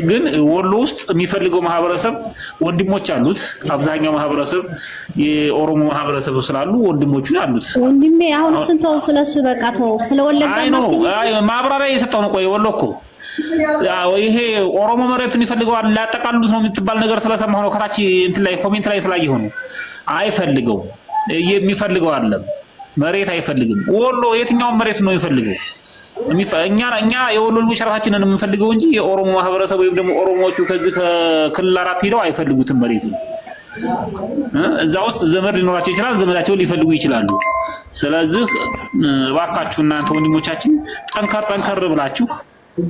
ግን ወሎ ውስጥ የሚፈልገው ማህበረሰብ ወንድሞች አሉት። አብዛኛው ማህበረሰብ የኦሮሞ ማህበረሰብ ስላሉ ወንድሞቹ አሉት። ወንድሜ አሁን ስንተው ስለሱ በቃ ተው። ስለወለጋ ነው ማብራሪያ የሰጠው ነው። ቆይ ወሎ እኮ ይሄ ኦሮሞ መሬትን ይፈልገዋል ላጠቃሉት ነው የምትባል ነገር ስለሰማሁ ነው። ከታች እንትን ላይ ኮሜንት ላይ ስላየሁ ነው። አይፈልገው የሚፈልገው አይደለም መሬት አይፈልግም። ወሎ የትኛውን መሬት ነው የሚፈልገው? እኛ የወሎ ልጆች ራሳችንን የምንፈልገው እንጂ የኦሮሞ ማህበረሰብ ወይም ደግሞ ኦሮሞዎቹ ከዚህ ከክልል 4 ሄደው አይፈልጉትም መሬት ነው። እዛ ውስጥ ዘመድ ሊኖራቸው ይችላል፣ ዘመዳቸውን ሊፈልጉ ይችላሉ። ስለዚህ እባካችሁ እናንተ ወንድሞቻችን ጠንከር ብላችሁ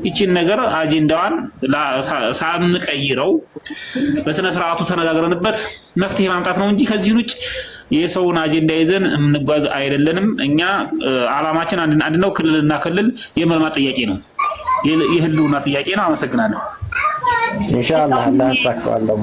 ይቺን ነገር አጀንዳዋን ሳንቀይረው በስነ ስርዓቱ ተነጋግረንበት መፍትሄ ማምጣት ነው እንጂ ከዚህ ውጭ የሰውን አጀንዳ ይዘን የምንጓዝ አይደለንም። እኛ አላማችን አንድ ነው። ክልልና ክልል የመልማት ጥያቄ ነው፣ የህልውና ጥያቄ ነው። አመሰግናለሁ። ኢንሻአላህ አላህ ያሳካዋለሁ።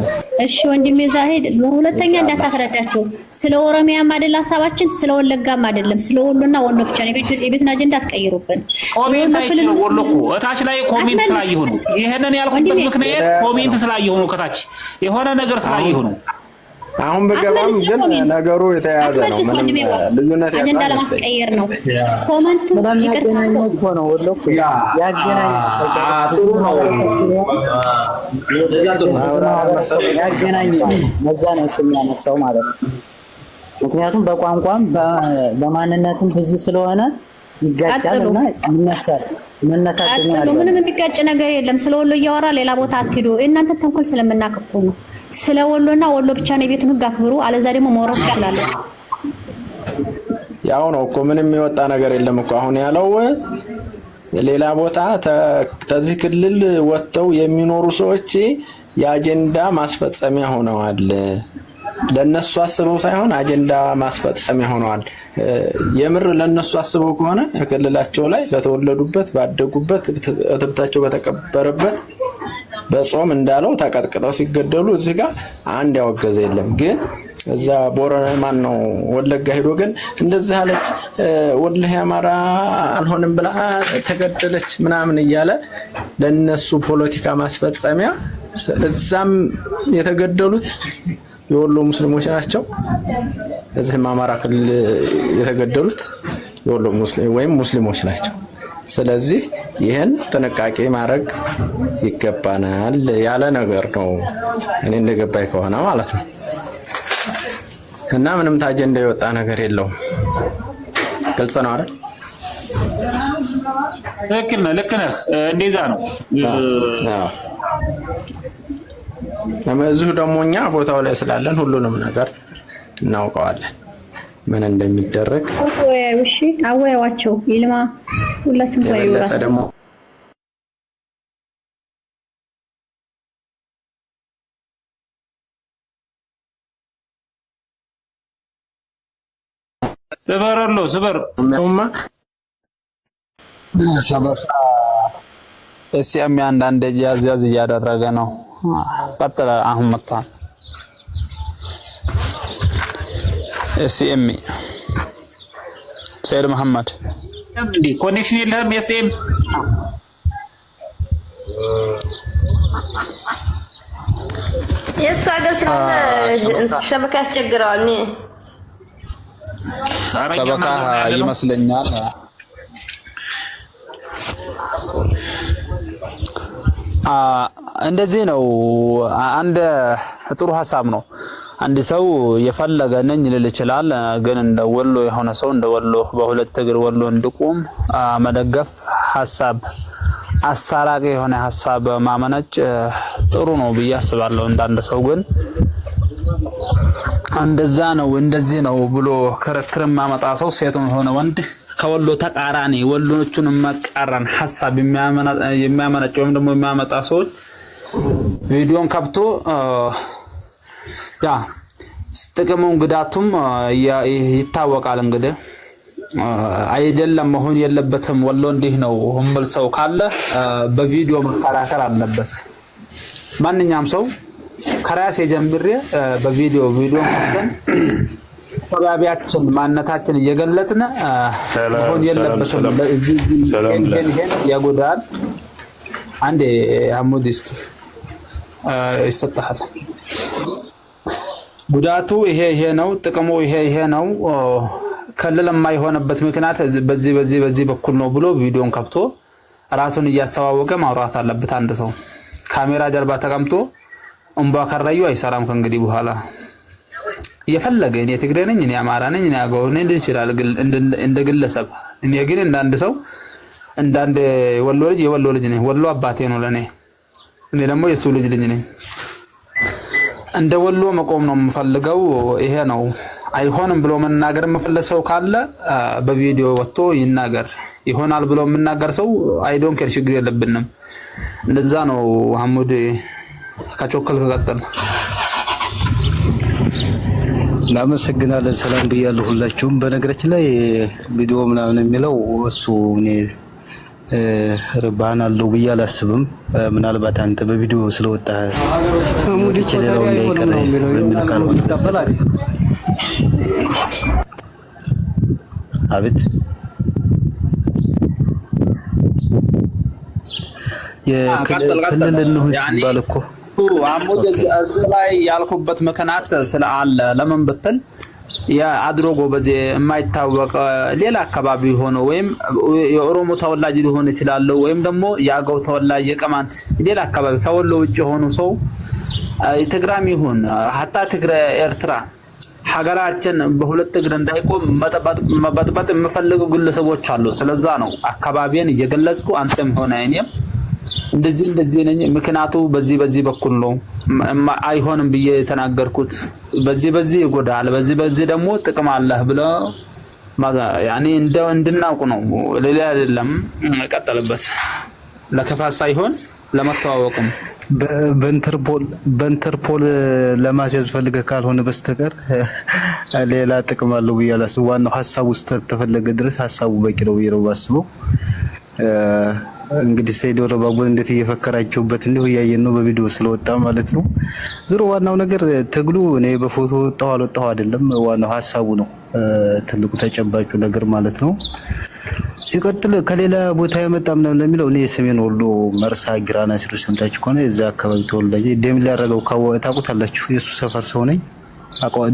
እሺ ወንድሜ ዛሂድ ሁለተኛ እንዳታስረዳቸው። ስለ ኦሮሚያም አይደል ሐሳባችን፣ ስለ ወለጋም አይደለም፣ ስለ ወሎና ወሎ ብቻ ነው። የቤትን አጀንዳ አትቀይሩብን። ኮሜንት አይችልም። ወሎ እኮ እታች ላይ ኮሜንት ስላየሁ ነው ይሄንን ያልኩበት ምክንያት። ኮሜንት ስላየሁ ነው ከታች የሆነ ነገር ስላየሁ ነው። አሁን በገባም ግን ነገሩ የተያያዘ ነው። ምንም ልዩነት ያለው አጀንዳ ለማስቀየር ነው። ኮሜንት ያገናኘው እኮ ነው። ወሎ እኮ ጥሩ ነው። ያገናኘው መዛ ነው የሚያነሳው ማለት ነው። ምክንያቱም በቋንቋም በማንነትም ብዙ ስለሆነ ይጋጫልና ይነሳል። ምንም የሚጋጭ ነገር የለም። ስለ ወሎ እያወራ ሌላ ቦታ አትሄዱ። እናንተ ተንኮል ስለምናከፉ ነው። ስለ ወሎና ወሎ ብቻ ነው የቤቱን ህግ አክብሩ። አለዛ ደግሞ መውረድ ይችላል። ያው ነው እኮ ምንም የሚወጣ ነገር የለም እኮ አሁን ያለው ሌላ ቦታ ተዚህ ክልል ወጥተው የሚኖሩ ሰዎች የአጀንዳ ማስፈጸሚያ ሆነዋል። ለነሱ አስበው ሳይሆን አጀንዳ ማስፈጸሚያ ሆነዋል። የምር ለነሱ አስበው ከሆነ ክልላቸው ላይ በተወለዱበት ባደጉበት እትብታቸው በተቀበረበት በጾም እንዳለው ተቀጥቅጠው ሲገደሉ እዚህ ጋር አንድ ያወገዘ የለም። ግን እዛ ቦረና ማን ነው ወለጋ ሄዶ ግን እንደዚህ አለች ወለህ አማራ አልሆንም ብላ ተገደለች ምናምን እያለ ለነሱ ፖለቲካ ማስፈጸሚያ እዛም የተገደሉት የወሎ ሙስሊሞች ናቸው። እዚህም አማራ ክልል የተገደሉት የወሎ ሙስሊሞች ናቸው። ስለዚህ ይህን ጥንቃቄ ማድረግ ይገባናል ያለ ነገር ነው እኔ እንደገባኝ ከሆነ ማለት ነው። እና ምንም ታጀንዳ የወጣ ነገር የለውም። ግልጽ ነው አይደል? ልክ ነህ። እንደዛ ነው። እዚሁ ደግሞ እኛ ቦታው ላይ ስላለን ሁሉንም ነገር እናውቀዋለን ምን እንደሚደረግ። እሺ አወያዋቸው ይልማ ሁላችሁም የበለጠ ደግሞ ስበር ኤስኤም አንዳንድ ያዝ እያደረገ ነው። ቀጥለ አሁን መጣን። ኤስኤም ሰይድ መሐመድ እንዴ ኮኔክሽን የለህም? ኤስኤም የእሱ ሀገር ስለሆነ ሸበካ ያስቸግረዋል። ሸበካ ይመስለኛል። እንደዚህ ነው። አንድ ጥሩ ሀሳብ ነው። አንድ ሰው የፈለገ ነኝ ሊል ይችላል። ግን እንደ ወሎ የሆነ ሰው እንደ ወሎ በሁለት እግር ወሎ እንዲቆም መደገፍ ሀሳብ አሳራቂ የሆነ ሀሳብ ማመነጭ ጥሩ ነው ብዬ አስባለሁ። እንዳንድ ሰው ግን እንደዛ ነው እንደዚህ ነው ብሎ ክርክር ማመጣ ሰው ሴትም ሆነ ወንድ ከወሎ ተቃራኒ ወሎቹን መቃረን ሐሳብ የሚያመነጭ ወይም ደግሞ የሚያመጣ ሰው ቪዲዮን ከብቶ ያ ጥቅሙን ጉዳቱም ይታወቃል። እንግዲህ አይደለም መሆን የለበትም ወሎ እንዲህ ነው ሁምል ሰው ካለ በቪዲዮ መከራከር አለበት። ማንኛውም ሰው ከራሴ ጀምሬ በቪዲዮ ከፍተን ተባቢያችን ማንነታችን እየገለጽን መሆን የለበትም። ይሄን ያጎዳል። አንዴ አሙዲ እስኪ ይሰጣል። ጉዳቱ ይሄ ነው፣ ጥቅሙ ይሄ ነው። ከልል የማይሆንበት ምክንያት በዚህ በኩል ነው ብሎ ቪዲዮን ከፍቶ ራሱን እያስተዋወቀ ማውራት አለበት። አንድ ሰው ካሜራ ጀርባ ተቀምጦ እንባ ከራዩ አይሰራም። ከእንግዲህ በኋላ የፈለገ እኔ ትግሬ ነኝ፣ እኔ አማራ ነኝ፣ እኔ አገው ነኝ ሊል ይችላል እንደ ግለሰብ። እኔ ግን እንዳንድ ሰው እንዳንድ ወሎ ልጅ የወሎ ልጅ ነኝ። ወሎ አባቴ ነው ለኔ፣ እኔ ደግሞ የሱ ልጅ ነኝ። እንደ ወሎ መቆም ነው የምፈልገው። ይሄ ነው። አይሆንም ብሎ መናገር የምፈልግ ሰው ካለ በቪዲዮ ወጥቶ ይናገር። ይሆናል ብሎ የምናገር ሰው አይ ዶንት ኬር፣ ችግር የለብንም። እንደዛ ነው። ሐሙድ ከቾከል ከቀጠል እናመሰግናለን። ሰላም ብያለሁ ሁላችሁም። በነገራችን ላይ ቪዲዮ ምናምን የሚለው እሱ እኔ ርባን አለው ብዬ አላስብም። ምናልባት አንተ በቪዲዮ ስለወጣ ሙዲ ሌላው እንዳይቀር በሚል ካልሆነ አቤት የክልል ነው ሲባል እኮ አሙድ እዚህ ላይ ያልኩበት ምክንያት ስለአለ ለምን ብትል የአድሮጎ በዚህ የማይታወቅ ሌላ አካባቢ ሆኖ ወይም የኦሮሞ ተወላጅ ሊሆን ይችላል ወይም ደግሞ የአገው ተወላጅ የቀማንት ሌላ አካባቢ ከወሎ ውጭ ሆኖ ሰው ትግራም ይሁን ሀታ ትግረ ኤርትራ ሀገራችን በሁለት እግር እንዳይቆም መበጥበጥ የምፈልጉ ግለሰቦች አሉ። ስለዛ ነው አካባቢን እየገለጽኩ አንተም ሆነ እኔም እንደዚህ ነኝ። ምክንያቱ በዚህ በኩል ነው አይሆንም ብዬ የተናገርኩት። በዚህ ይጎዳል፣ በዚህ ደግሞ ጥቅም አለህ ብለ ያኔ እንድናውቅ ነው። ሌላ አይደለም። ቀጠልበት። ለከፋት ሳይሆን ለመተዋወቅም በኢንተርፖል ለማስያዝ ፈልገህ ካልሆነ በስተቀር ሌላ ጥቅም አለው ብዬ አላስብም። ዋናው ሀሳቡ ውስጥ ተፈለገ ድረስ ሀሳቡ በቂ ነው ብዬ ነው ባስበው። እንግዲህ ሰይድ ወረባቡን እንዴት እየፈከራቸውበት እንደው ያየን ነው በቪዲዮ ስለወጣ ማለት ነው። ዞሮ ዋናው ነገር ትግሉ እኔ በፎቶ ወጣው አልወጣው አይደለም። ዋናው ሀሳቡ ነው። ትልቁ ተጨባጩ ነገር ማለት ነው። ሲቀጥል ከሌላ ቦታ የመጣም ነው ለሚለው እኔ የሰሜን ወሎ መርሳ ጊራና ሲሉ ሰምታችሁ ከሆነ እዛ አካባቢ ተወልጄ ደምል ያረጋው ታውቁታላችሁ። የሱ ሰፈር ሰው ነኝ።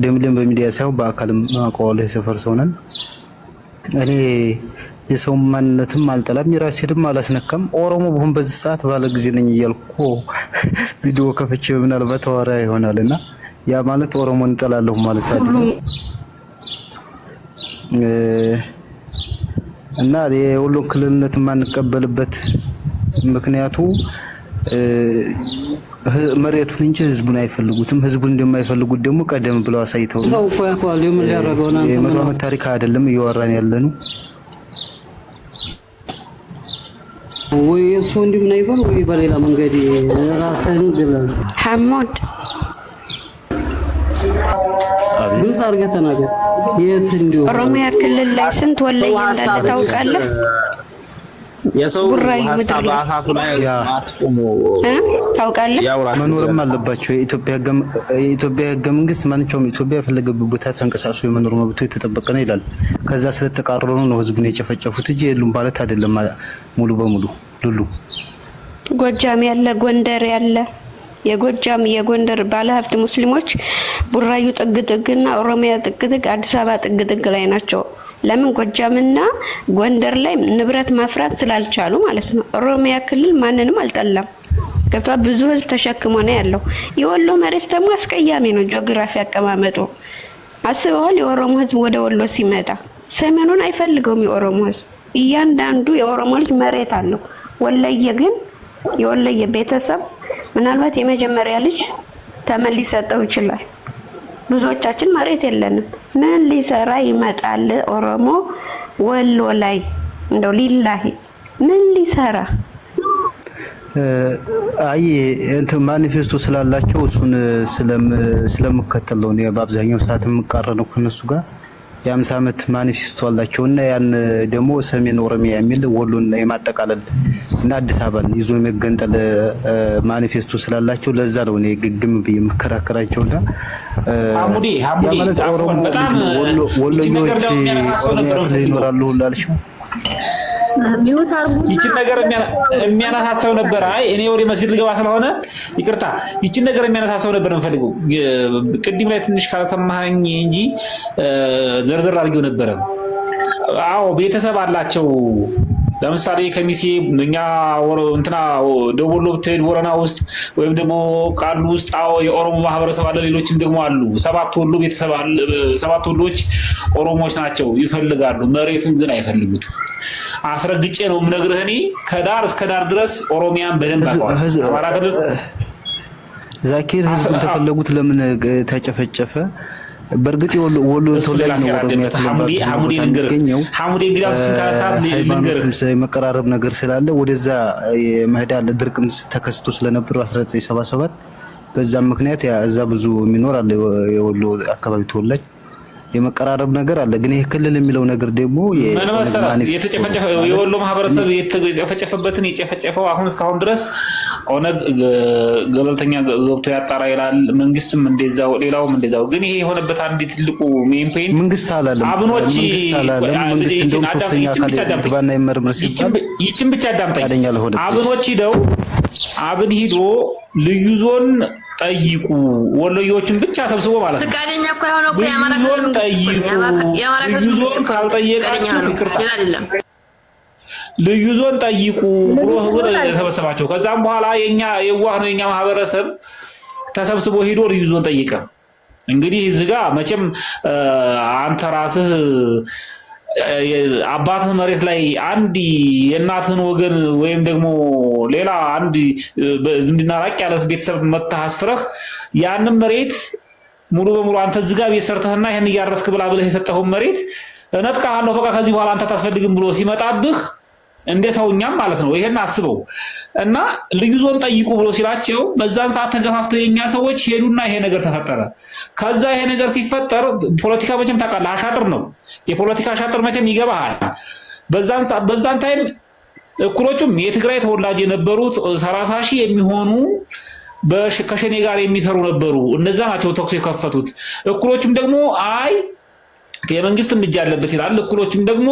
ደምልን በሚዲያ ሳይሆን በአካልም አውቀዋለሁ። የሰፈር ሰው ነን። እኔ የሰው ማንነትም አልጠላም፣ የራሴንም አላስነካም። ኦሮሞ በሆን በዚህ ሰዓት ባለ ጊዜ ነኝ እያልኩ ቪዲዮ ከፍቼ ምናልባት ተዋራ ይሆናልና ያ ማለት ኦሮሞን እንጠላለሁ ማለት አይደለም። እና የወሎ ክልልነት ማንቀበልበት ምክንያቱ መሬቱን እንጂ ህዝቡን አይፈልጉትም። ህዝቡን እንደማይፈልጉት ደግሞ ቀደም ብለው አሳይተው የመቶ ዓመት ታሪክ አይደለም እያወራን ያለነው። ወይ እሱ እንዲህ ምን አይባል ወይ በሌላ መንገድ ራስህን ግለጽ። ሐሙድ ግልጽ አድርገህ ተናገር። የት እንዲሁ ኦሮሚያ ክልል ላይ ስንት ወለየ እንዳለ ታውቃለህ? የሰው ሐሳብ አፋፉ ላይ አትቆሙ ታውቃለህ? መኖርም አለባቸው። የኢትዮጵያ ህገ መንግስት ማንኛውም ኢትዮጵያ የፈለገበት ቦታ ተንቀሳቅሶ የመኖር መብቱ የተጠበቀ ነው ይላል። ከዛ ስለተቃረኑ ነው ህዝቡን የጨፈጨፉት እንጂ የሉም ማለት አይደለም። ሙሉ በሙሉ ሉሉ ጎጃም ያለ ጎንደር ያለ የጎጃም የጎንደር ባለሀብት ሙስሊሞች ቡራዩ ጥግጥግና ኦሮሚያ ጥግጥግ አዲስ አበባ ጥግጥግ ላይ ናቸው። ለምን ጎጃምና ጎንደር ላይ ንብረት ማፍራት ስላልቻሉ ማለት ነው። ኦሮሚያ ክልል ማንንም አልጠላም። ገብቷ ብዙ ህዝብ ተሸክሞ ነው ያለው። የወሎ መሬት ደግሞ አስቀያሚ ነው። ጂኦግራፊ አቀማመጡ አስበዋል። የኦሮሞ ህዝብ ወደ ወሎ ሲመጣ ሰሜኑን አይፈልገውም። የኦሮሞ ህዝብ እያንዳንዱ የኦሮሞ ልጅ መሬት አለው። ወለየ ግን የወለየ ቤተሰብ ምናልባት የመጀመሪያ ልጅ ተመን ሊሰጠው ይችላል። ብዙዎቻችን መሬት የለንም። ምን ሊሰራ ይመጣል ኦሮሞ ወሎ ላይ? እንደው ሊላሂ ምን ሊሰራ? አይ እንትን ማኒፌስቶ ስላላቸው እሱን ስለምከተል ነው። በአብዛኛው ሰዓት የምቃረነው ከነሱ ጋር የ50 ዓመት ማኒፌስቶ አላቸውና ያን ደግሞ ሰሜን ኦሮሚያ የሚል ወሎን የማጠቃለል እና አዲስ አበባን ይዞ የመገንጠል ማኒፌስቶ ስላላቸው ለዛ ነው እኔ ግግም ብዬ የምከራከራቸውና ሐሙዲ ማለት ኦሮሞ ወሎኞች ኦሮሚያ ክልል ይኖራሉ ላልሽው ይችን ነገር የሚያነሳሰው ነበር። አይ እኔ ወደ መስጂድ ልገባ ስለሆነ ይቅርታ፣ ይችን ነገር የሚያነሳሰው ነበር እንፈልገው። ቅድም ላይ ትንሽ ካልሰማኸኝ እንጂ ዘርዘር አድርጌው ነበረ። አዎ ቤተሰብ አላቸው። ለምሳሌ ከሚሴ እኛ እንትና ደወሎ ብትሄድ ቦረና ውስጥ ወይም ደግሞ ቃሉ ውስጥ የኦሮሞ ማህበረሰብ አለ። ሌሎችም ደግሞ አሉ። ሰባት ወሎ ቤተሰብ አለ። ሰባት ወሎች ኦሮሞዎች ናቸው። ይፈልጋሉ፣ መሬቱን ግን አይፈልጉትም። አስረግጬ ነው የምነግርህ። እኔ ከዳር እስከ ዳር ድረስ ኦሮሚያን በደንብ አውቃለሁ። ዛኪር ህዝቡን ተፈለጉት ለምን ተጨፈጨፈ? በርግጥ ወሎ ተወላጅ ነው። ኦሮሚያ መቀራረብ ነገር ስላለ ወደዛ የመሄዳል ድርቅም ተከስቶ ስለነበር 1977 በዛም ምክንያት እዛ ብዙ የሚኖር አለ። የወሎ አካባቢ ተወላጅ የመቀራረብ ነገር አለ። ግን ይሄ ክልል የሚለው ነገር ደግሞ የወሎ ማህበረሰብ የተጨፈጨፈበትን የጨፈጨፈው አሁን እስካሁን ድረስ ኦነግ ገለልተኛ ገብቶ ያጣራ ይላል። መንግስትም እንደዛው፣ ሌላውም እንደዛው። ግን ይሄ የሆነበት አንድ ትልቁ ሜን ፖይንት መንግስት አላለም። አብኖች መንግስት እንደውም ሶስተኛ አካል ትባና ይመርምር ሲባል ይችን ብቻ አዳምጠኝ። አብኖች አብን ሂዶ ልዩ ዞን ጠይቁ፣ ወሎዮችን ብቻ ሰብስቦ ማለት ነው። ፍቃደኛ እኮ የሆነው እኮ የአማራ ክልል መንግስት ካልጠየቃችሁ ይቅርታ ልዩ ዞን ጠይቁ ብሎ ህዝቡ ተሰበሰባቸው። ከዛም በኋላ የኛ የዋህ ነው የኛ ማህበረሰብ ተሰብስቦ ሄዶ ልዩ ዞን ጠይቀ። እንግዲህ እዚህ ጋር መቼም አንተ ራስህ አባትህ መሬት ላይ አንድ የእናትህን ወገን ወይም ደግሞ ሌላ አንድ ዝምድና ራቅ ያለ ቤተሰብ መተህ አስፍረህ ያንን መሬት ሙሉ በሙሉ አንተ እዚህ ጋር ቤት ሰርተህና ይሄን እያረስክ ብላ ብለህ የሰጠኸውን መሬት እነጥቃለሁ በቃ ከዚህ በኋላ አንተ ታስፈልግም ብሎ ሲመጣብህ እንደ ሰውኛም ማለት ነው። ይሄን አስበው እና ልዩ ዞን ጠይቁ ብሎ ሲላቸው በዛን ሰዓት ተገፋፍተው የኛ ሰዎች ሄዱና ይሄ ነገር ተፈጠረ። ከዛ ይሄ ነገር ሲፈጠር ፖለቲካ መቼም ታውቃለህ አሻጥር ነው። የፖለቲካ አሻጥር መቼም ይገባሃል። በዛን ታይም እኩሎቹም የትግራይ ተወላጅ የነበሩት 30,000 የሚሆኑ ከሸኔ ጋር የሚሰሩ ነበሩ። እነዛ ናቸው ተኩስ የከፈቱት። እኩሎቹም ደግሞ አይ የመንግስትም እጅ አለበት ይላል። እኩሎችም ደግሞ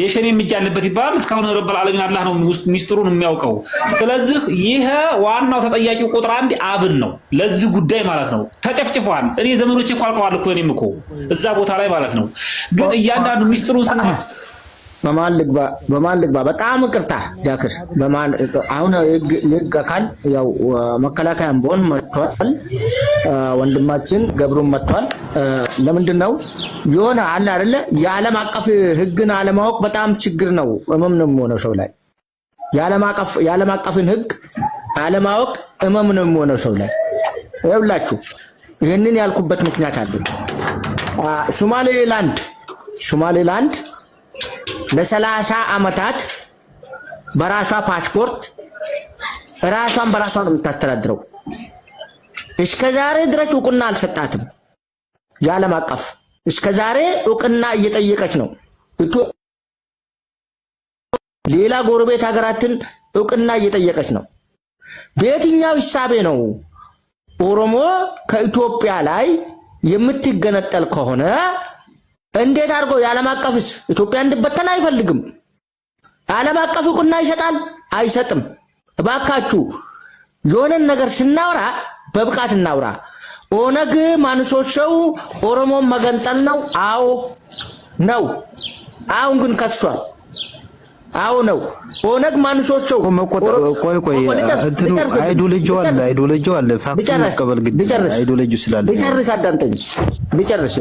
የሸኔም እጅ አለበት ይባላል። እስካሁን ረብል ዓለሚን አላህ ነው ሚስጥሩን የሚያውቀው። ስለዚህ ይሄ ዋናው ተጠያቂው ቁጥር 1 አብን ነው ለዚህ ጉዳይ ማለት ነው። ተጨፍጭፏል። እኔ ዘመኖቼ እኮ አልቀዋል እኮ እኔም እኮ እዛ ቦታ ላይ ማለት ነው። ግን እያንዳንዱ ሚስጥሩን በማን ልግባ? በጣም ይቅርታ ጃክር። አሁን የህግ አካል ያው መከላከያም ቢሆን መጥቷል፣ ወንድማችን ገብሩም መጥቷል። ለምንድን ነው የሆነ አለ አይደለ የዓለም አቀፍ ህግን አለማወቅ በጣም ችግር ነው። እመም ነው የሚሆነው ሰው ላይ የዓለም አቀፍን ህግ አለማወቅ እመም ነው የሚሆነው ሰው ላይ። ይኸውላችሁ ይህንን ያልኩበት ምክንያት አለ። ሶማሌላንድ ለ30 ዓመታት በራሷ ፓስፖርት ራሷን በራሷ ነው የምታስተዳድረው። እስከዛሬ ድረስ እውቅና አልሰጣትም የዓለም አቀፍ። እስከዛሬ እውቅና እየጠየቀች ነው። ሌላ ጎረቤት ሀገራትን እውቅና እየጠየቀች ነው። በየትኛው ሂሳቤ ነው ኦሮሞ ከኢትዮጵያ ላይ የምትገነጠል ከሆነ እንዴት አድርጎ የዓለም አቀፍስ ኢትዮጵያ እንድበተን አይፈልግም? ዓለም አቀፍ እውቅና ይሰጣል? አይሰጥም። እባካችሁ የሆነን ነገር ስናወራ በብቃት እናውራ። ኦነግ ማንሶቸው ኦሮሞን መገንጠል ነው? አዎ ነው። አሁን ግን ከሷል። አዎ ነው። ኦነግ ማንሶቸው ቆይ እንትኑ አይዲዮሎጂው አለ ፋክቱ መቀበል ግድ አይዲዮሎጂው ስላለ ቢጨርስ አዳምጠኝ። ቢጨርስ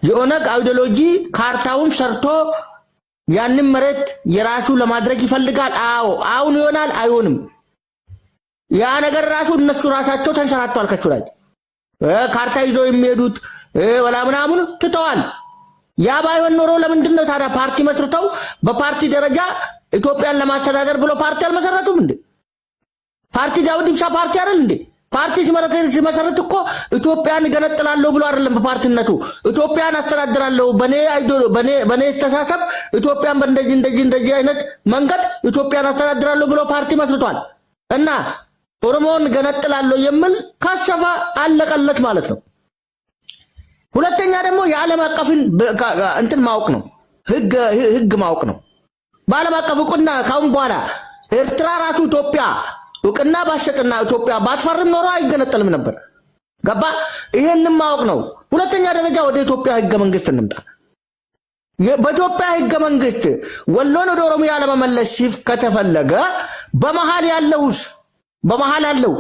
የኦነግ አይዲዮሎጂ ካርታውን ሰርቶ ያንን መሬት የራሱ ለማድረግ ይፈልጋል። አዎ አሁን ይሆናል? አይሆንም። ያ ነገር ራሱ እነሱ ራሳቸው ተንሰራቷል። ከቹ ላይ ካርታ ይዞ የሚሄዱት ወላ ምናምን ትተዋል። ያ ባይሆን ኖሮ ለምንድን ነው ታዲያ ፓርቲ መስርተው በፓርቲ ደረጃ ኢትዮጵያን ለማስተዳደር ብሎ ፓርቲ አልመሰረቱም እንዴ? ፓርቲ ዳውድ ኢብሳ ፓርቲ አይደል እንዴ? ፓርቲ ሲመሰረት እኮ ኢትዮጵያን ገነጥላለሁ ብሎ አይደለም። በፓርቲነቱ ኢትዮጵያን አስተዳድራለሁ በኔ ተሳሰብ ኢትዮጵያን እንደዚህ አይነት መንገድ ኢትዮጵያን አስተዳድራለሁ ብሎ ፓርቲ መስርቷል። እና ኦሮሞን ገነጥላለሁ የሚል ካሰፋ አለቀለት ማለት ነው። ሁለተኛ ደግሞ የዓለም አቀፍን እንትን ማወቅ ነው፣ ህግ ማወቅ ነው። በዓለም አቀፍ እውቅና ካሁን በኋላ ኤርትራ ራሱ ኢትዮጵያ እውቅና ባሸጥና ኢትዮጵያ ባትፈርም ኖሮ አይገነጠልም ነበር። ገባ? ይሄንን ማወቅ ነው። ሁለተኛ ደረጃ ወደ ኢትዮጵያ ህገ መንግስት እንምጣ። በኢትዮጵያ ህገ መንግስት ወሎን ወደ ኦሮሚያ ለመመለስ ከተፈለገ በመሃል ያለው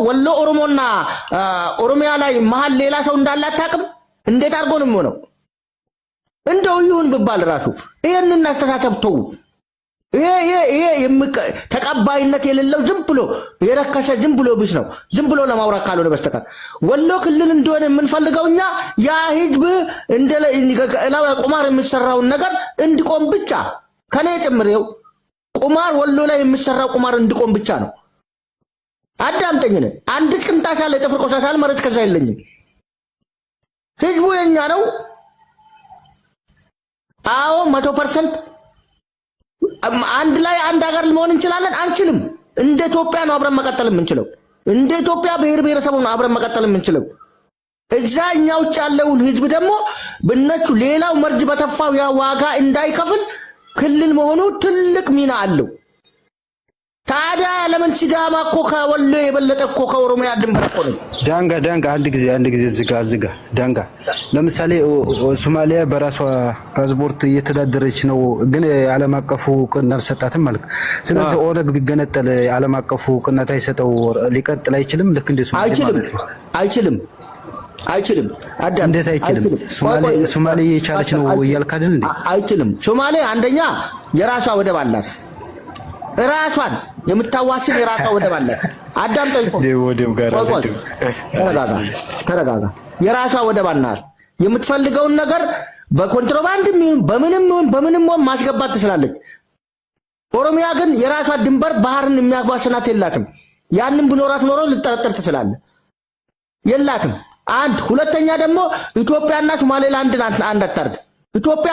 ወሎ ኦሮሞና ኦሮሚያ ላይ መሃል ሌላ ሰው እንዳለ አታውቅም? እንዴት አድርጎ ነው የሚሆነው? እንደው ይሁን ብባል ራሱ ይሄንን አስተሳሰብ ተው። ይሄ ተቀባይነት የሌለው ዝም ብሎ የረከሰ ዝም ብሎ ቢስ ነው። ዝም ብሎ ለማውራት ካልሆነ በስተቀር ወሎ ክልል እንደሆነ የምንፈልገው እኛ ያ ህዝብ እንደላው ቁማር የሚሰራውን ነገር እንዲቆም ብቻ ከኔ ጭምሬው ቁማር ወሎ ላይ የሚሰራው ቁማር እንዲቆም ብቻ ነው። አዳምጠኝ። አንድ ቅንጣት ያለ ጥፍር ቆሻሻል መሬት ከዛ የለኝም። ህዝቡ የኛ ነው። አዎ 100% አንድ ላይ አንድ ሀገር መሆን እንችላለን? አንችልም። እንደ ኢትዮጵያ ነው አብረን መቀጠል የምንችለው። እንደ ኢትዮጵያ ብሔር ብሔረሰቡ ነው አብረን መቀጠል የምንችለው። እዛ እኛ ውጭ ያለውን ህዝብ ደግሞ በእነሱ ሌላው መርጅ በተፋው ያ ዋጋ እንዳይከፍል ክልል መሆኑ ትልቅ ሚና አለው። ታዲያ ለምን ሲዳማ እኮ ከወሎ የበለጠ እኮ ከኦሮሚያ ድንበር እኮ ነው። ዳንጋ አንድ ጊዜ ዝጋ ዳንጋ። ለምሳሌ ሶማሊያ በራሷ ፓስፖርት እየተዳደረች ነው፣ ግን ዓለም አቀፉ እውቅና አልሰጣትም ማለት። ስለዚህ ኦነግ ቢገነጠል ዓለም አቀፉ እውቅና ታይሰጠው ሊቀጥል አይችልም። ልክ እንደ አይችልም። እንዴት አይችልም? ሶማሌ የቻለች ነው እያልክ አይደል እንዴ? አይችልም። ሶማሌ አንደኛ የራሷ ወደብ አላት። ራሷን የምታዋችን የራሷ ወደብ አላት። አዳምጠኝ። ተረጋጋ። የራሷ ወደብ አላት። የምትፈልገውን ነገር በኮንትሮባንድ በምንም ማስገባት ትችላለች። ኦሮሚያ ግን የራሷ ድንበር ባህርን የሚያጓሽናት የላትም። ያንን ብኖራት ኖሮ ልጠረጠር ትችላለህ። የላትም። አንድ ሁለተኛ ደግሞ ኢትዮጵያና ሶማሌላንድን አንድ አታርግ። ኢትዮጵያ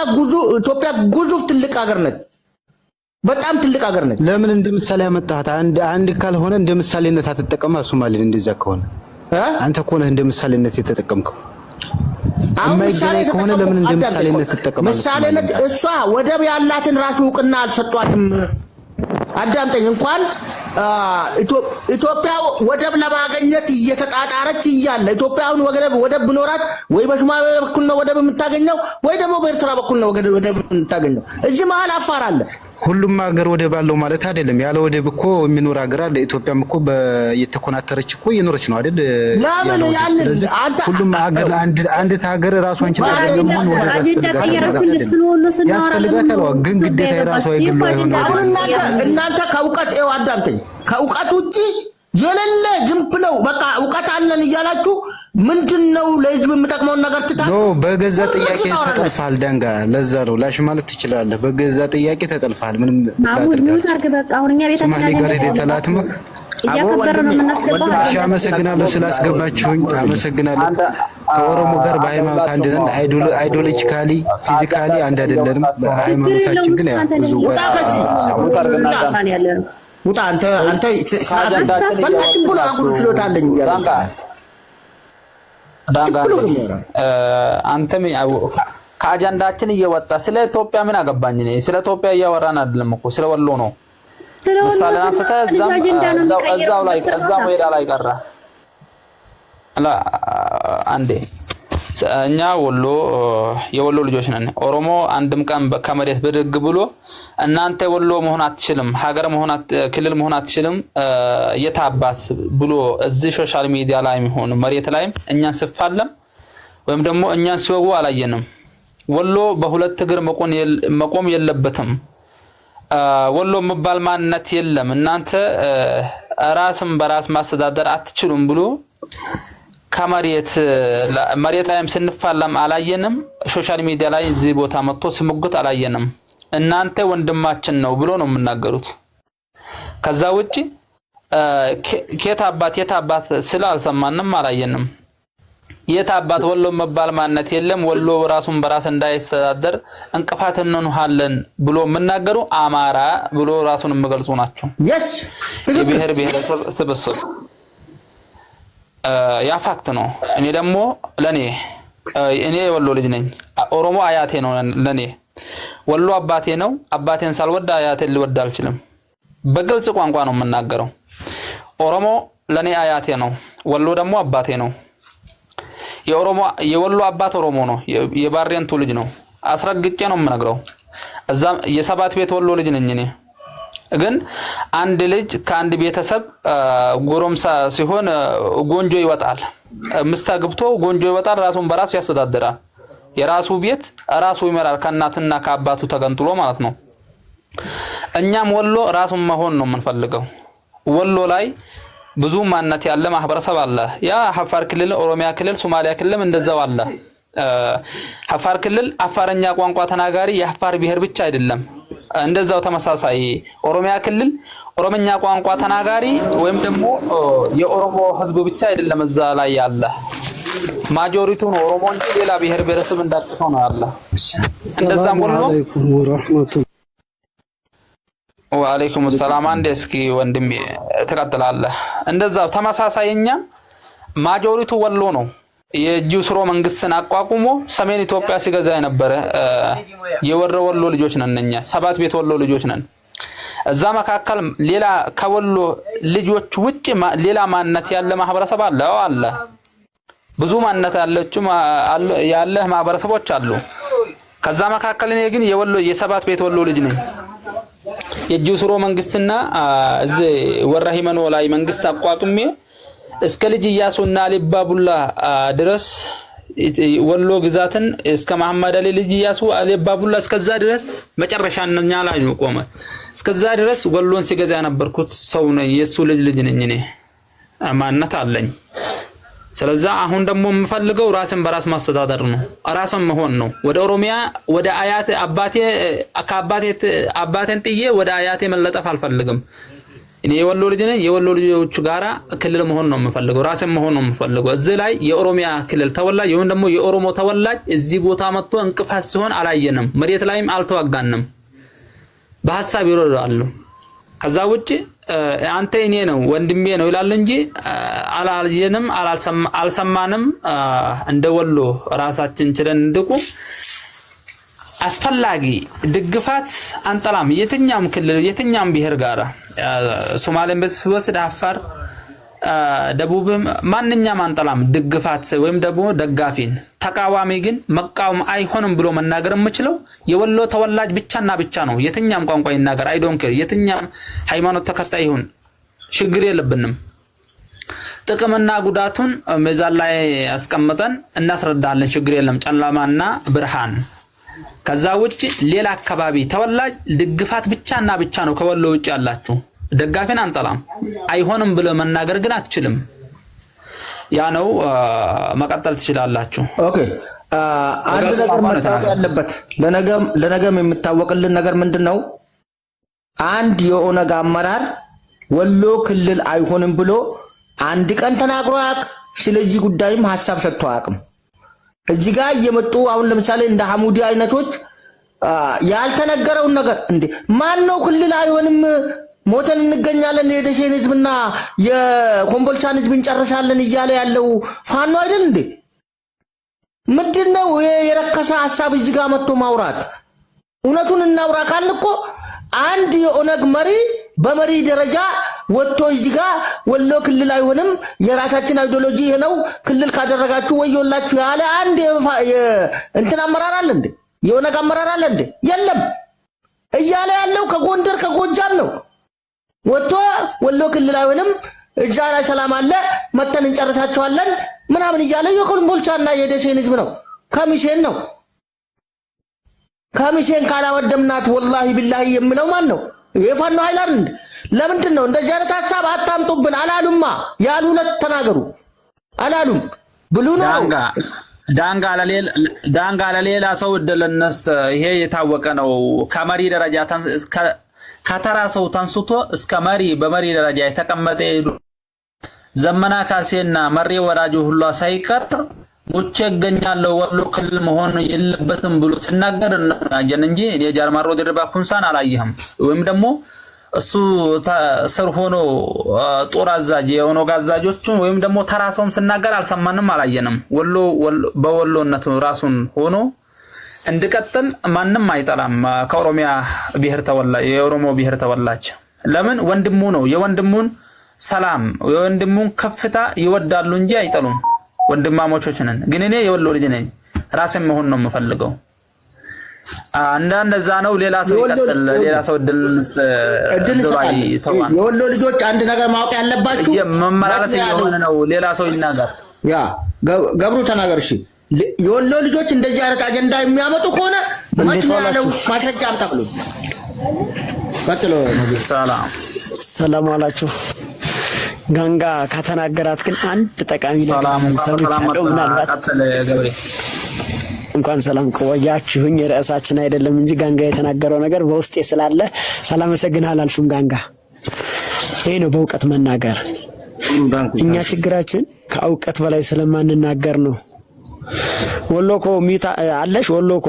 ጉዙፍ ትልቅ ሀገር ነች። በጣም ትልቅ ሀገር ነች። ለምን እንደምሳሌ ያመጣሃት? አንድ ካልሆነ እንደምሳሌነት አትጠቀማ ሶማሌን። እንደዛ ከሆነ አንተ እኮ ነህ እንደምሳሌነት የተጠቀምከው። አሁን ምሳሌ ከሆነ ለምን እንደ ምሳሌነት ተጠቀማለች? ምሳሌነት እሷ ወደብ ያላትን ራሱ እውቅና አልሰጧትም። አዳምጠኝ። እንኳን ኢትዮጵያ ወደብ ለማግኘት እየተጣጣረች እያለ ኢትዮጵያውን ወደብ ብኖራት ወይ በሶማሌ በኩል ነው ወደብ የምታገኘው ወይ ደግሞ በኤርትራ በኩል ነው ወደብ የምታገኘው። እዚህ መሀል አፋር አለ። ሁሉም ሀገር ወደብ አለው ማለት አይደለም። ያለ ወደብ እኮ የሚኖር ሀገር አለ። ኢትዮጵያም እኮ እየተኮናተረች እኮ እየኖረች ነው አይደል? ለምን ያንን አንተ ሁሉም ሀገር አንድ ሀገር ራሷን ችላ ለምን ያስፈልጋታል? ግን ግዴታ የራሷ የግሏ ይሆናል። አሁን እናንተ ከእውቀት አዳምጠኝ፣ ከእውቀት ውጪ የሌለ ዝም ብለው በቃ እውቀት አለን እያላችሁ ምንድነው ለህዝብ የምጠቅመውን ነገር ትታ ነው። በገዛ ጥያቄ ተጠልፋል። ዳንጋ ለዛ ነው ላሽ ማለት ትችላለህ። በገዛ ጥያቄ ተጠልፋል። ምንም አመሰግናለሁ ስላስገባችሁኝ፣ አመሰግናለሁ። ከኦሮሞ ጋር በሃይማኖት አንድ ነን። አይዲዮሎጂካሊ ፊዚካሊ አንድ አይደለንም። በሃይማኖታችን ግን ብዙ ውጣ አንተ ስለአንተ ብሎ አጉል ስለታለኝ ይላል። አንተም ከአጀንዳችን እየወጣ ስለ ኢትዮጵያ ምን አገባኝ? እኔ ስለ ኢትዮጵያ እያወራን አይደለም እኮ ስለ ወሎ ነው። ምሳሌ አንተ እዛው ሜዳ ላይ ቀረ። አንዴ እኛ የወሎ ልጆች ነን። ኦሮሞ አንድም ቀን ከመሬት ብድግ ብሎ እናንተ ወሎ መሆን አትችልም፣ ሀገር ክልል መሆን አትችልም የታባት ብሎ እዚህ ሶሻል ሚዲያ ላይ ሆነ መሬት ላይም እኛን ስፋለም ወይም ደግሞ እኛን ሲወጉ አላየንም። ወሎ በሁለት እግር መቆም የለበትም። ወሎ መባል ማንነት የለም። እናንተ ራስን በራስ ማስተዳደር አትችሉም ብሎ ከመሬት ላይም ስንፋለም አላየንም። ሶሻል ሚዲያ ላይ እዚህ ቦታ መጥቶ ስሙግት አላየንም። እናንተ ወንድማችን ነው ብሎ ነው የምናገሩት። ከዛ ውጪ የት አባት ስላልሰማንም አላየንም። የት አባት ወሎ መባል ማንነት የለም፣ ወሎ ራሱን በራስ እንዳይስተዳደር እንቅፋት እንሆናለን ብሎ የምናገሩ አማራ ብሎ ራሱን የሚገልጹ ናቸው። የብሔር ብሔረሰብ ስብስብ ያ ፋክት ነው። እኔ ደግሞ እኔ ወሎ ልጅ ነኝ። ኦሮሞ አያቴ ነው ለኔ። ወሎ አባቴ ነው። አባቴን ሳልወድ አያቴን ልወድ አልችልም። በግልጽ ቋንቋ ነው የምናገረው። ኦሮሞ ለኔ አያቴ ነው። ወሎ ደግሞ አባቴ ነው። የወሎ አባት ኦሮሞ ነው። የባሬንቱ ልጅ ነው። አስረግጬ ነው የምነግረው። እዛም የሰባት ቤት ወሎ ልጅ ነኝ እኔ። ግን አንድ ልጅ ከአንድ ቤተሰብ ጎረምሳ ሲሆን ጎንጆ ይወጣል። ምስት አግብቶ ጎንጆ ይወጣል። ራሱን በራሱ ያስተዳድራል። የራሱ ቤት ራሱ ይመራል፣ ከእናትና ከአባቱ ተገንጥሎ ማለት ነው። እኛም ወሎ ራሱን መሆን ነው የምንፈልገው። ወሎ ላይ ብዙ ማንነት ያለ ማህበረሰብ አለ። ያ አፋር ክልል፣ ኦሮሚያ ክልል፣ ሶማሊያ ክልልም እንደዛው አለ። አፋር ክልል አፋርኛ ቋንቋ ተናጋሪ የአፋር ብሔር ብቻ አይደለም፣ እንደዛው ተመሳሳይ ኦሮሚያ ክልል ኦሮምኛ ቋንቋ ተናጋሪ ወይም ደግሞ የኦሮሞ ህዝብ ብቻ አይደለም እዛ ላይ ያለ። ማጆሪቲው ነው ኦሮሞ እንጂ ሌላ ብሔር ብሔረሰብ እንዳጥተው ነው ያለ። እንደዛም ሁሉ ወአለይኩም ሰላም። አንዴ እስኪ ወንድሜ ተቀጥላለህ። እንደዛው ተመሳሳይኛ ማጆሪቲው ወሎ ነው። የጁስሮ መንግስትን አቋቁሞ ሰሜን ኢትዮጵያ ሲገዛ የነበረ የወረ ወሎ ልጆች ነን እኛ። ሰባት ቤት ወሎ ልጆች ነን። እዛ መካከል ሌላ ከወሎ ልጆች ውጪ ሌላ ማንነት ያለ ማህበረሰብ አለ። ብዙ ማንነት ያለ ማህበረሰቦች አሉ። ከዛ መካከል እኔ ግን የሰባት ቤት ወሎ ልጅ ነኝ። የጁስሮ መንግስትና እዚህ ወራ ሂመኖ ላይ መንግስት አቋቁሜ እስከ ልጅ ኢያሱና አሊባቡላ ድረስ ወሎ ግዛትን እስከ መሐመድ አሊ ልጅ ኢያሱ አሊባቡላ እስከዛ ድረስ መጨረሻኛ ላይ ነው ቆመ። እስከዛ ድረስ ወሎን ሲገዛ የነበርኩት ሰው ነኝ። የሱ ልጅ ነኝ እኔ። ማንነት አለኝ። ስለዚህ አሁን ደግሞ የምፈልገው ራስን በራስ ማስተዳደር ነው። ራስን መሆን ነው። ወደ ኦሮሚያ ወደ አያቴ አባቴን ጥዬ ወደ አያቴ መለጠፍ አልፈልግም። እኔ የወሎ ልጅ ነኝ። የወሎ ልጆች ጋራ ክልል መሆን ነው የምፈልገው። ራስን መሆን ነው የምፈልገው። እዚህ ላይ የኦሮሚያ ክልል ተወላጅ ወይም ደግሞ የኦሮሞ ተወላጅ እዚህ ቦታ መጥቶ እንቅፋት ሲሆን አላየንም። መሬት ላይም አልተዋጋንም። በሐሳብ ይረዳሉ። ከዛ ውጪ አንተ እኔ ነው ወንድሜ ነው ይላል እንጂ አላየንም አልሰማንም እንደ ወሎ ራሳችን ችለን እንድቁ አስፈላጊ ድግፋት አንጠላም። የትኛም ክልል የትኛም ብሔር ጋራ ሶማሌን በስወስድ አፋር ደቡብም ማንኛም አንጠላም ድግፋት ወይም ደግሞ ደጋፊን። ተቃዋሚ ግን መቃወም አይሆንም ብሎ መናገር የምችለው የወሎ ተወላጅ ብቻና ብቻ ነው። የትኛም ቋንቋ ይናገር አይ ዶንት ኬር የትኛም ሃይማኖት ተከታይ ይሁን ችግር የለብንም። ጥቅምና ጉዳቱን ሚዛን ላይ አስቀምጠን እናስረዳለን። ችግር የለም ጨለማና ብርሃን። ከዛ ውጪ ሌላ አካባቢ ተወላጅ ድግፋት ብቻና ብቻ ነው ከወሎ ውጪ ያላችሁ። ደጋፊን አንጠላም አይሆንም ብለ መናገር ግን አትችልም። ያ ነው መቀጠል ትችላላችሁ። ኦኬ አንድ ነገር መታወቅ ያለበት ለነገም የምታወቅልን ነገር ምንድነው? አንድ የኦነግ አመራር ወሎ ክልል አይሆንም ብሎ አንድ ቀን ተናግሮ አያውቅም። ስለዚህ ጉዳይም ሐሳብ ሰጥቶ አያውቅም። እዚህ ጋር እየመጡ አሁን ለምሳሌ እንደ ሐሙዲ አይነቶች ያልተነገረውን ነገር እንዴ ማን ነው ክልል አይሆንም ሞተን እንገኛለን የደሴን ህዝብና የኮምቦልቻን ህዝብ እንጨርሳለን እያለ ያለው ፋኖ አይደል እንዴ? ምንድነው የረከሰ ሐሳብ እዚህ ጋር መጥቶ ማውራት? እውነቱን እናውራ ካል እኮ አንድ የኦነግ መሪ በመሪ ደረጃ ወጥቶ እዚህ ጋር ወሎ ክልል አይሆንም የራሳችን አይዲዮሎጂ ይሄ ነው ክልል ካደረጋችሁ ወዮላችሁ ያለ አንድ እንትን አመራር አለ እንዴ? የኦነግ አመራር አለ እንዴ? የለም። እያለ ያለው ከጎንደር ከጎጃም ነው። ወጥቶ ወሎ ክልል አይሆንም እዛ ላይ ሰላም አለ መተን እንጨርሳቸዋለን ምናምን እያለ የኮምቦልቻና የደሴን ህዝብ ነው ከሚሴን ነው ከሚሴን ካላወደምናት ወላሂ ቢላሂ የሚለው ማን ነው? የፋኖ ኃይል አይደል? ለምንድን ነው እንደዚህ አይነት ሐሳብ አታምጡብን? አላሉማ ያሉ ሁለት ተናገሩ አላሉም ብሉ ነው ዳንጋ ለሌላ ሰው እድልነስት ይሄ የታወቀ ነው። ከመሪ ደረጃ ከተራ ሰው ተንስቶ እስከ መሪ በመሪ ደረጃ የተቀመጠ ዘመና ካሴና መሪ ወራጁ ሁሉ ሳይቀር ሙቼ ገኛለው ወሎ ክልል መሆን የለበትም ብሎ ሲናገር እናጀን እንጂ የጃርማሮ ድርባ ኩንሳን አላየህም። ወይም ደግሞ እሱ ስር ሆኖ ጦር አዛዥ የሆነ ጋዛዦቹ ወይም ደግሞ ተራ ሰውም ሲናገር አልሰማንም አላየንም። ወሎ በወሎነቱ ራሱን ሆኖ እንድቀጥል ማንም አይጠላም። ከኦሮሚያ ብሔር ተወላጅ የኦሮሞ ብሔር ተወላጅ ለምን ወንድሙ ነው። የወንድሙን ሰላም የወንድሙን ከፍታ ይወዳሉ እንጂ አይጠሉም። ወንድማሞቾች ነን። ግን እኔ የወሎ ልጅ ነኝ። ራሴን መሆን ነው የምፈልገው። እንደዛ ነው። ሌላ ሰው ይቀጥል። ሌላ ሰው እድል ዙባይ ተዋን። የወሎ ልጆች አንድ ነገር ማወቅ ያለባችሁ መመላለስ የሆነ ነው። ሌላ ሰው ይናገር። ያ ገብሩ ተናገር። እሺ የወሎ ልጆች እንደዚህ አይነት አጀንዳ የሚያመጡ ከሆነ ማን ያለው ማስረጃ አምጣሉ። ቀጥሎ ሰላም አላችሁ። ጋንጋ ከተናገራት ግን አንድ ጠቃሚ ነገር ሰምቻለሁ። ምናልባት እንኳን ሰላም ቆያችሁኝ። ርዕሳችን አይደለም እንጂ ጋንጋ የተናገረው ነገር በውስጤ ስላለ ሳላመሰግን አላልፍም። ጋንጋ ይሄ ነው በእውቀት መናገር። እኛ ችግራችን ከእውቀት በላይ ስለማንናገር ነው። ወሎኮ ሚታ አለሽ ወሎኮ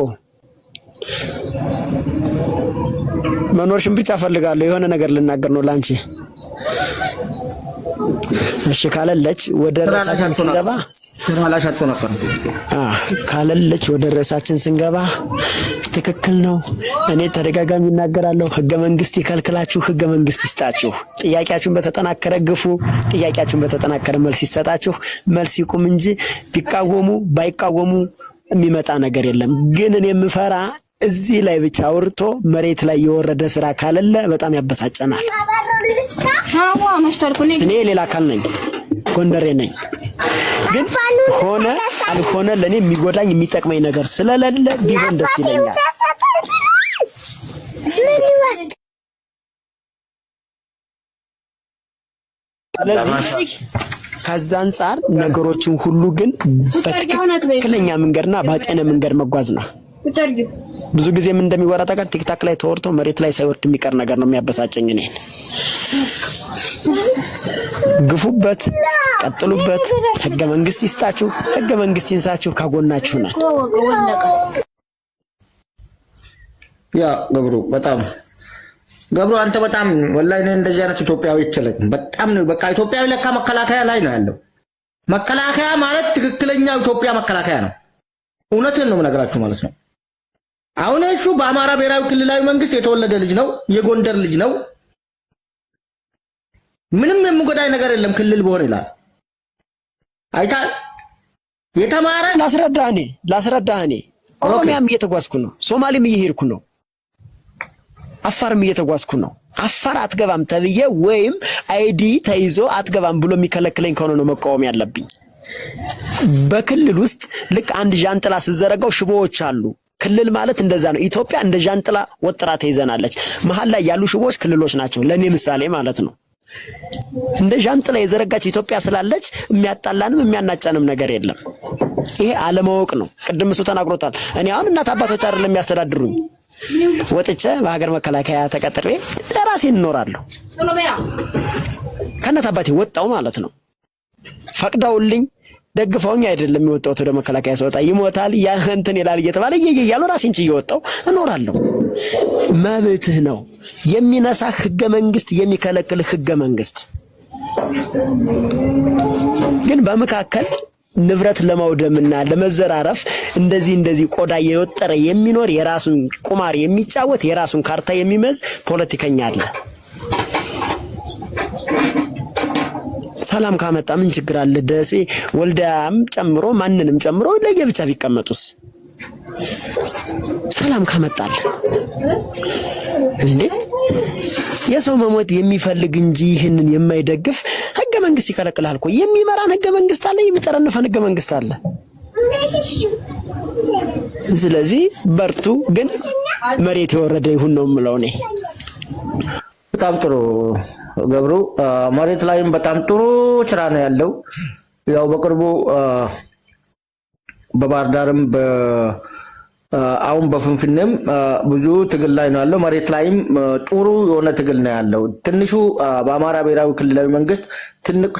መኖርሽን ብቻ ፈልጋለሁ። የሆነ ነገር ልናገር ነው ላንቺ። እሺ ካለለች ወደ ራሳችን ስንገባ ካለለች ወደ ራሳችን ስንገባ ትክክል ነው። እኔ ተደጋጋሚ እናገራለሁ። ህገ መንግስት ይከልክላችሁ፣ ህገ መንግስት ይስጣችሁ። ጥያቄያችሁን በተጠናከረ ግፉ፣ ጥያቄያችሁን በተጠናከረ መልስ ይሰጣችሁ። መልስ ይቁም እንጂ ቢቃወሙ ባይቃወሙ የሚመጣ ነገር የለም። ግን እኔ የምፈራ እዚህ ላይ ብቻ አውርቶ መሬት ላይ የወረደ ስራ ካለለ በጣም ያበሳጨናል። እኔ ሌላ አካል ነኝ፣ ጎንደሬ ነኝ። ግን ሆነ አልሆነ ለኔ የሚጎዳኝ የሚጠቅመኝ ነገር ስለሌለ ቢሆን ደስ ይለኛል። ስለዚህ ከዛ አንፃር ነገሮችን ሁሉ ግን በትክክለኛ መንገድና ባጤነ መንገድ መጓዝ ነው። ብዙ ጊዜ ምን እንደሚወራ ታውቃለህ? ቲክታክ ላይ ተወርቶ መሬት ላይ ሳይወርድ የሚቀር ነገር ነው የሚያበሳጨኝ እኔን። ግፉበት፣ ቀጥሉበት። ህገ መንግስት ይስጣችሁ፣ ህገ መንግስት ይንሳችሁ፣ ካጎናችሁ ነን። ያ ገብሩ በጣም ገብሩ አንተ በጣም ወላሂ እኔ እንደዚህ አይነት ኢትዮጵያዊ ይችላል በጣም ነው። በቃ ኢትዮጵያዊ ለካ መከላከያ ላይ ነው ያለው። መከላከያ ማለት ትክክለኛ ኢትዮጵያ መከላከያ ነው። እውነትን ነው የምነግራችሁ ማለት ነው። አሁን እሱ በአማራ ብሔራዊ ክልላዊ መንግስት የተወለደ ልጅ ነው። የጎንደር ልጅ ነው። ምንም የምጎዳይ ነገር የለም ክልል በሆነ ይላል። አይታ የተማረ ላስረዳህ እኔ ኦሮሚያም እየተጓዝኩ ነው፣ ሶማሌም እየሄድኩ ነው፣ አፋርም እየተጓዝኩ ነው። አፋር አትገባም ተብዬ ወይም አይዲ ተይዞ አትገባም ብሎ የሚከለክለኝ ከሆነ ነው መቃወም ያለብኝ። በክልል ውስጥ ልክ አንድ ዣንጥላ ሲዘረጋው ሽቦዎች አሉ። ክልል ማለት እንደዛ ነው። ኢትዮጵያ እንደ ዣንጥላ ወጥራ ተይዘናለች። መሃል ላይ ያሉ ሽቦዎች ክልሎች ናቸው። ለኔ ምሳሌ ማለት ነው። እንደ ዣንጥላ የዘረጋች ኢትዮጵያ ስላለች የሚያጣላንም የሚያናጫንም ነገር የለም። ይሄ አለማወቅ ነው። ቅድም እሱ ተናግሮታል። እኔ አሁን እናት አባቶች አይደለም የሚያስተዳድሩኝ። ወጥቼ በሀገር መከላከያ ተቀጥሬ ራሴን እኖራለሁ። ከእናት አባቴ ወጣው ማለት ነው። ፈቅደውልኝ ደግፈውኝ አይደለም የሚወጣው። ወደ መከላከያ ሰውጣ ይሞታል ያ እንትን ይላል እየተባለ እየያያሉ ራሴን ችዬ ወጣው እኖራለሁ። መብትህ ነው። የሚነሳ ህገ መንግስት የሚከለክል ህገ መንግስት ግን በመካከል ንብረት ለማውደምና ለመዘራረፍ እንደዚህ ቆዳ የወጠረ የሚኖር የራሱን ቁማር የሚጫወት የራሱን ካርታ የሚመዝ ፖለቲከኛ አለ። ሰላም ካመጣ ምን ችግር አለ? ደሴ ወልዳም ጨምሮ ማንንም ጨምሮ ለየብቻ ቢቀመጡስ ሰላም ካመጣል እንዴ? የሰው መሞት የሚፈልግ እንጂ ይህንን የማይደግፍ ህገ መንግስት ይከለክላል እኮ። የሚመራን ህገ መንግስት አለ፣ የሚጠረንፈን ህገ መንግስት አለ። ስለዚህ በርቱ፣ ግን መሬት የወረደ ይሁን ነው የምለው እኔ። በጣም ጥሩ ገብሩ። መሬት ላይም በጣም ጥሩ ስራ ነው ያለው። ያው በቅርቡ በባህር ዳርም አሁን በፍንፍኔም ብዙ ትግል ላይ ነው ያለው። መሬት ላይም ጥሩ የሆነ ትግል ነው ያለው። ትንሹ በአማራ ብሔራዊ ክልላዊ መንግስት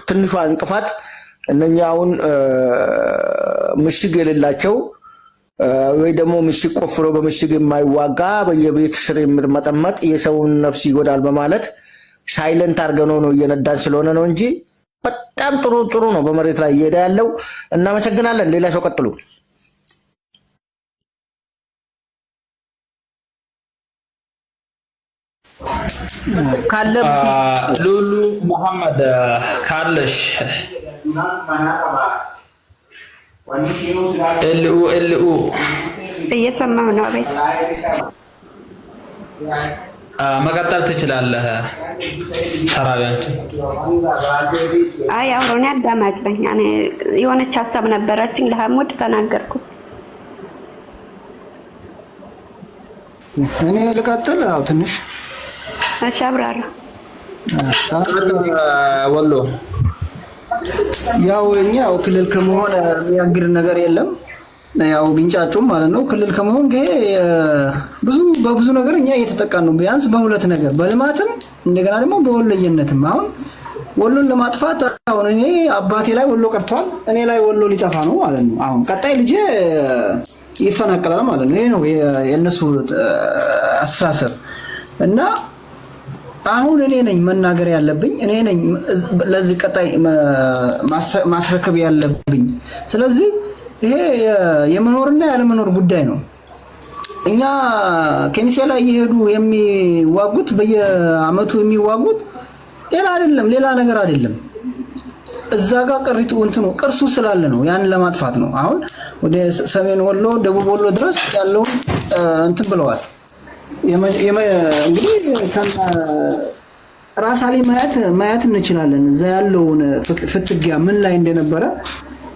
ትንሿ እንቅፋት እነኛ አሁን ምሽግ የሌላቸው ወይ ደግሞ ምሽግ ቆፍሮ በምሽግ የማይዋጋ በየቤት ስር የሚርመጠመጥ የሰውን ነፍስ ይጎዳል በማለት ሳይለንት አድርገነው ነው እየነዳን ስለሆነ ነው እንጂ በጣም ጥሩ ነው በመሬት ላይ እየሄደ ያለው። እናመሰግናለን። ሌላ ሰው ቀጥሉ። ሉሉ መሐመድ ካለሽ ኤልኡ እየሰማሁ ነው። አቤት መቀጠል ትችላለህ። ተራቢያንቺ አይ አሁን አዳማጭ ነኝ። እኔ የሆነች ሀሳብ ነበረችኝ ለሐሙድ ተናገርኩ። እኔ ልቀጥል። አው ትንሽ እሺ አብራራ። ወሎ ያው እኛው ክልል ከመሆን የሚያግድ ነገር የለም። ያው ቢንጫጩም ማለት ነው። ክልል ከመሆን በብዙ ነገር እኛ እየተጠቃን ነው። ቢያንስ በሁለት ነገር በልማትም እንደገና ደግሞ በወሎየነትም። አሁን ወሎን ለማጥፋት አሁን እኔ አባቴ ላይ ወሎ ቀርቷል፣ እኔ ላይ ወሎ ሊጠፋ ነው ማለት ነው። አሁን ቀጣይ ልጄ ይፈናቀላል ማለት ነው። ይሄ ነው የነሱ አስተሳሰብ እና አሁን እኔ ነኝ መናገር ያለብኝ፣ እኔ ነኝ ለዚህ ቀጣይ ማስረከብ ያለብኝ። ስለዚህ ይሄ የመኖርና ያለመኖር ጉዳይ ነው። እኛ ከሚሴ ላይ እየሄዱ የሚዋጉት በየአመቱ የሚዋጉት ሌላ አይደለም፣ ሌላ ነገር አይደለም። እዛ ጋር ቀሪቱ እንትኑ ቅርሱ ስላለ ነው፣ ያን ለማጥፋት ነው። አሁን ወደ ሰሜን ወሎ ደቡብ ወሎ ድረስ ያለውን እንትን ብለዋል። እንግዲህ ራሳሊ ማየት እንችላለን እዛ ያለውን ፍትጊያ ምን ላይ እንደነበረ።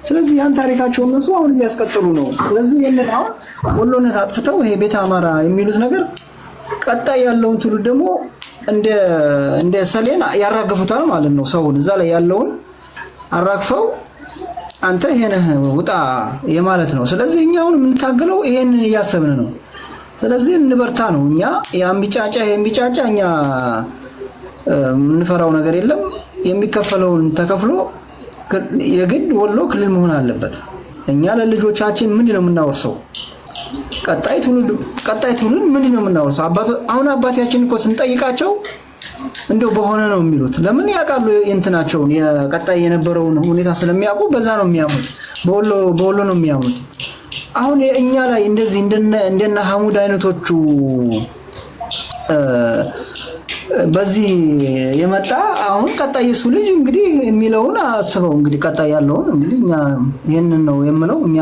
ስለዚህ ያን ታሪካቸው እነሱ አሁን እያስቀጥሉ ነው። ስለዚህ ይሄንን አሁን ወሎነት አጥፍተው ይሄ ቤተ አማራ የሚሉት ነገር ቀጣይ ያለውን ትውልድ ደግሞ እንደ ሰሌን ያራገፉታል ማለት ነው። ሰውን እዛ ላይ ያለውን አራግፈው አንተ ይሄነህ ውጣ የማለት ነው። ስለዚህ እኛ አሁን የምንታገለው ይሄንን እያሰብን ነው። ስለዚህ እንበርታ ነው። እኛ ያምቢጫጫ እኛ የምንፈራው ነገር የለም። የሚከፈለውን ተከፍሎ የግድ ወሎ ክልል መሆን አለበት። እኛ ለልጆቻችን ምንድነው የምናወርሰው? ቀጣይ ትውልድ ምንድነው የምናወርሰው? አሁን አባታችን እኮ ስንጠይቃቸው እንደው በሆነ ነው የሚሉት። ለምን ያውቃሉ? እንትናቸውን የቀጣይ የነበረውን ሁኔታ ስለሚያውቁ በዛ ነው የሚያሙት። በወሎ ነው የሚያሙት። አሁን እኛ ላይ እንደዚህ እንደነ ሐሙድ አይነቶቹ በዚህ የመጣ አሁን ቀጣይ እሱ ልጅ እንግዲህ የሚለውን አስበው እንግዲህ ቀጣይ ያለውን እንግዲህ እኛ ይሄንን ነው የምለው እኛ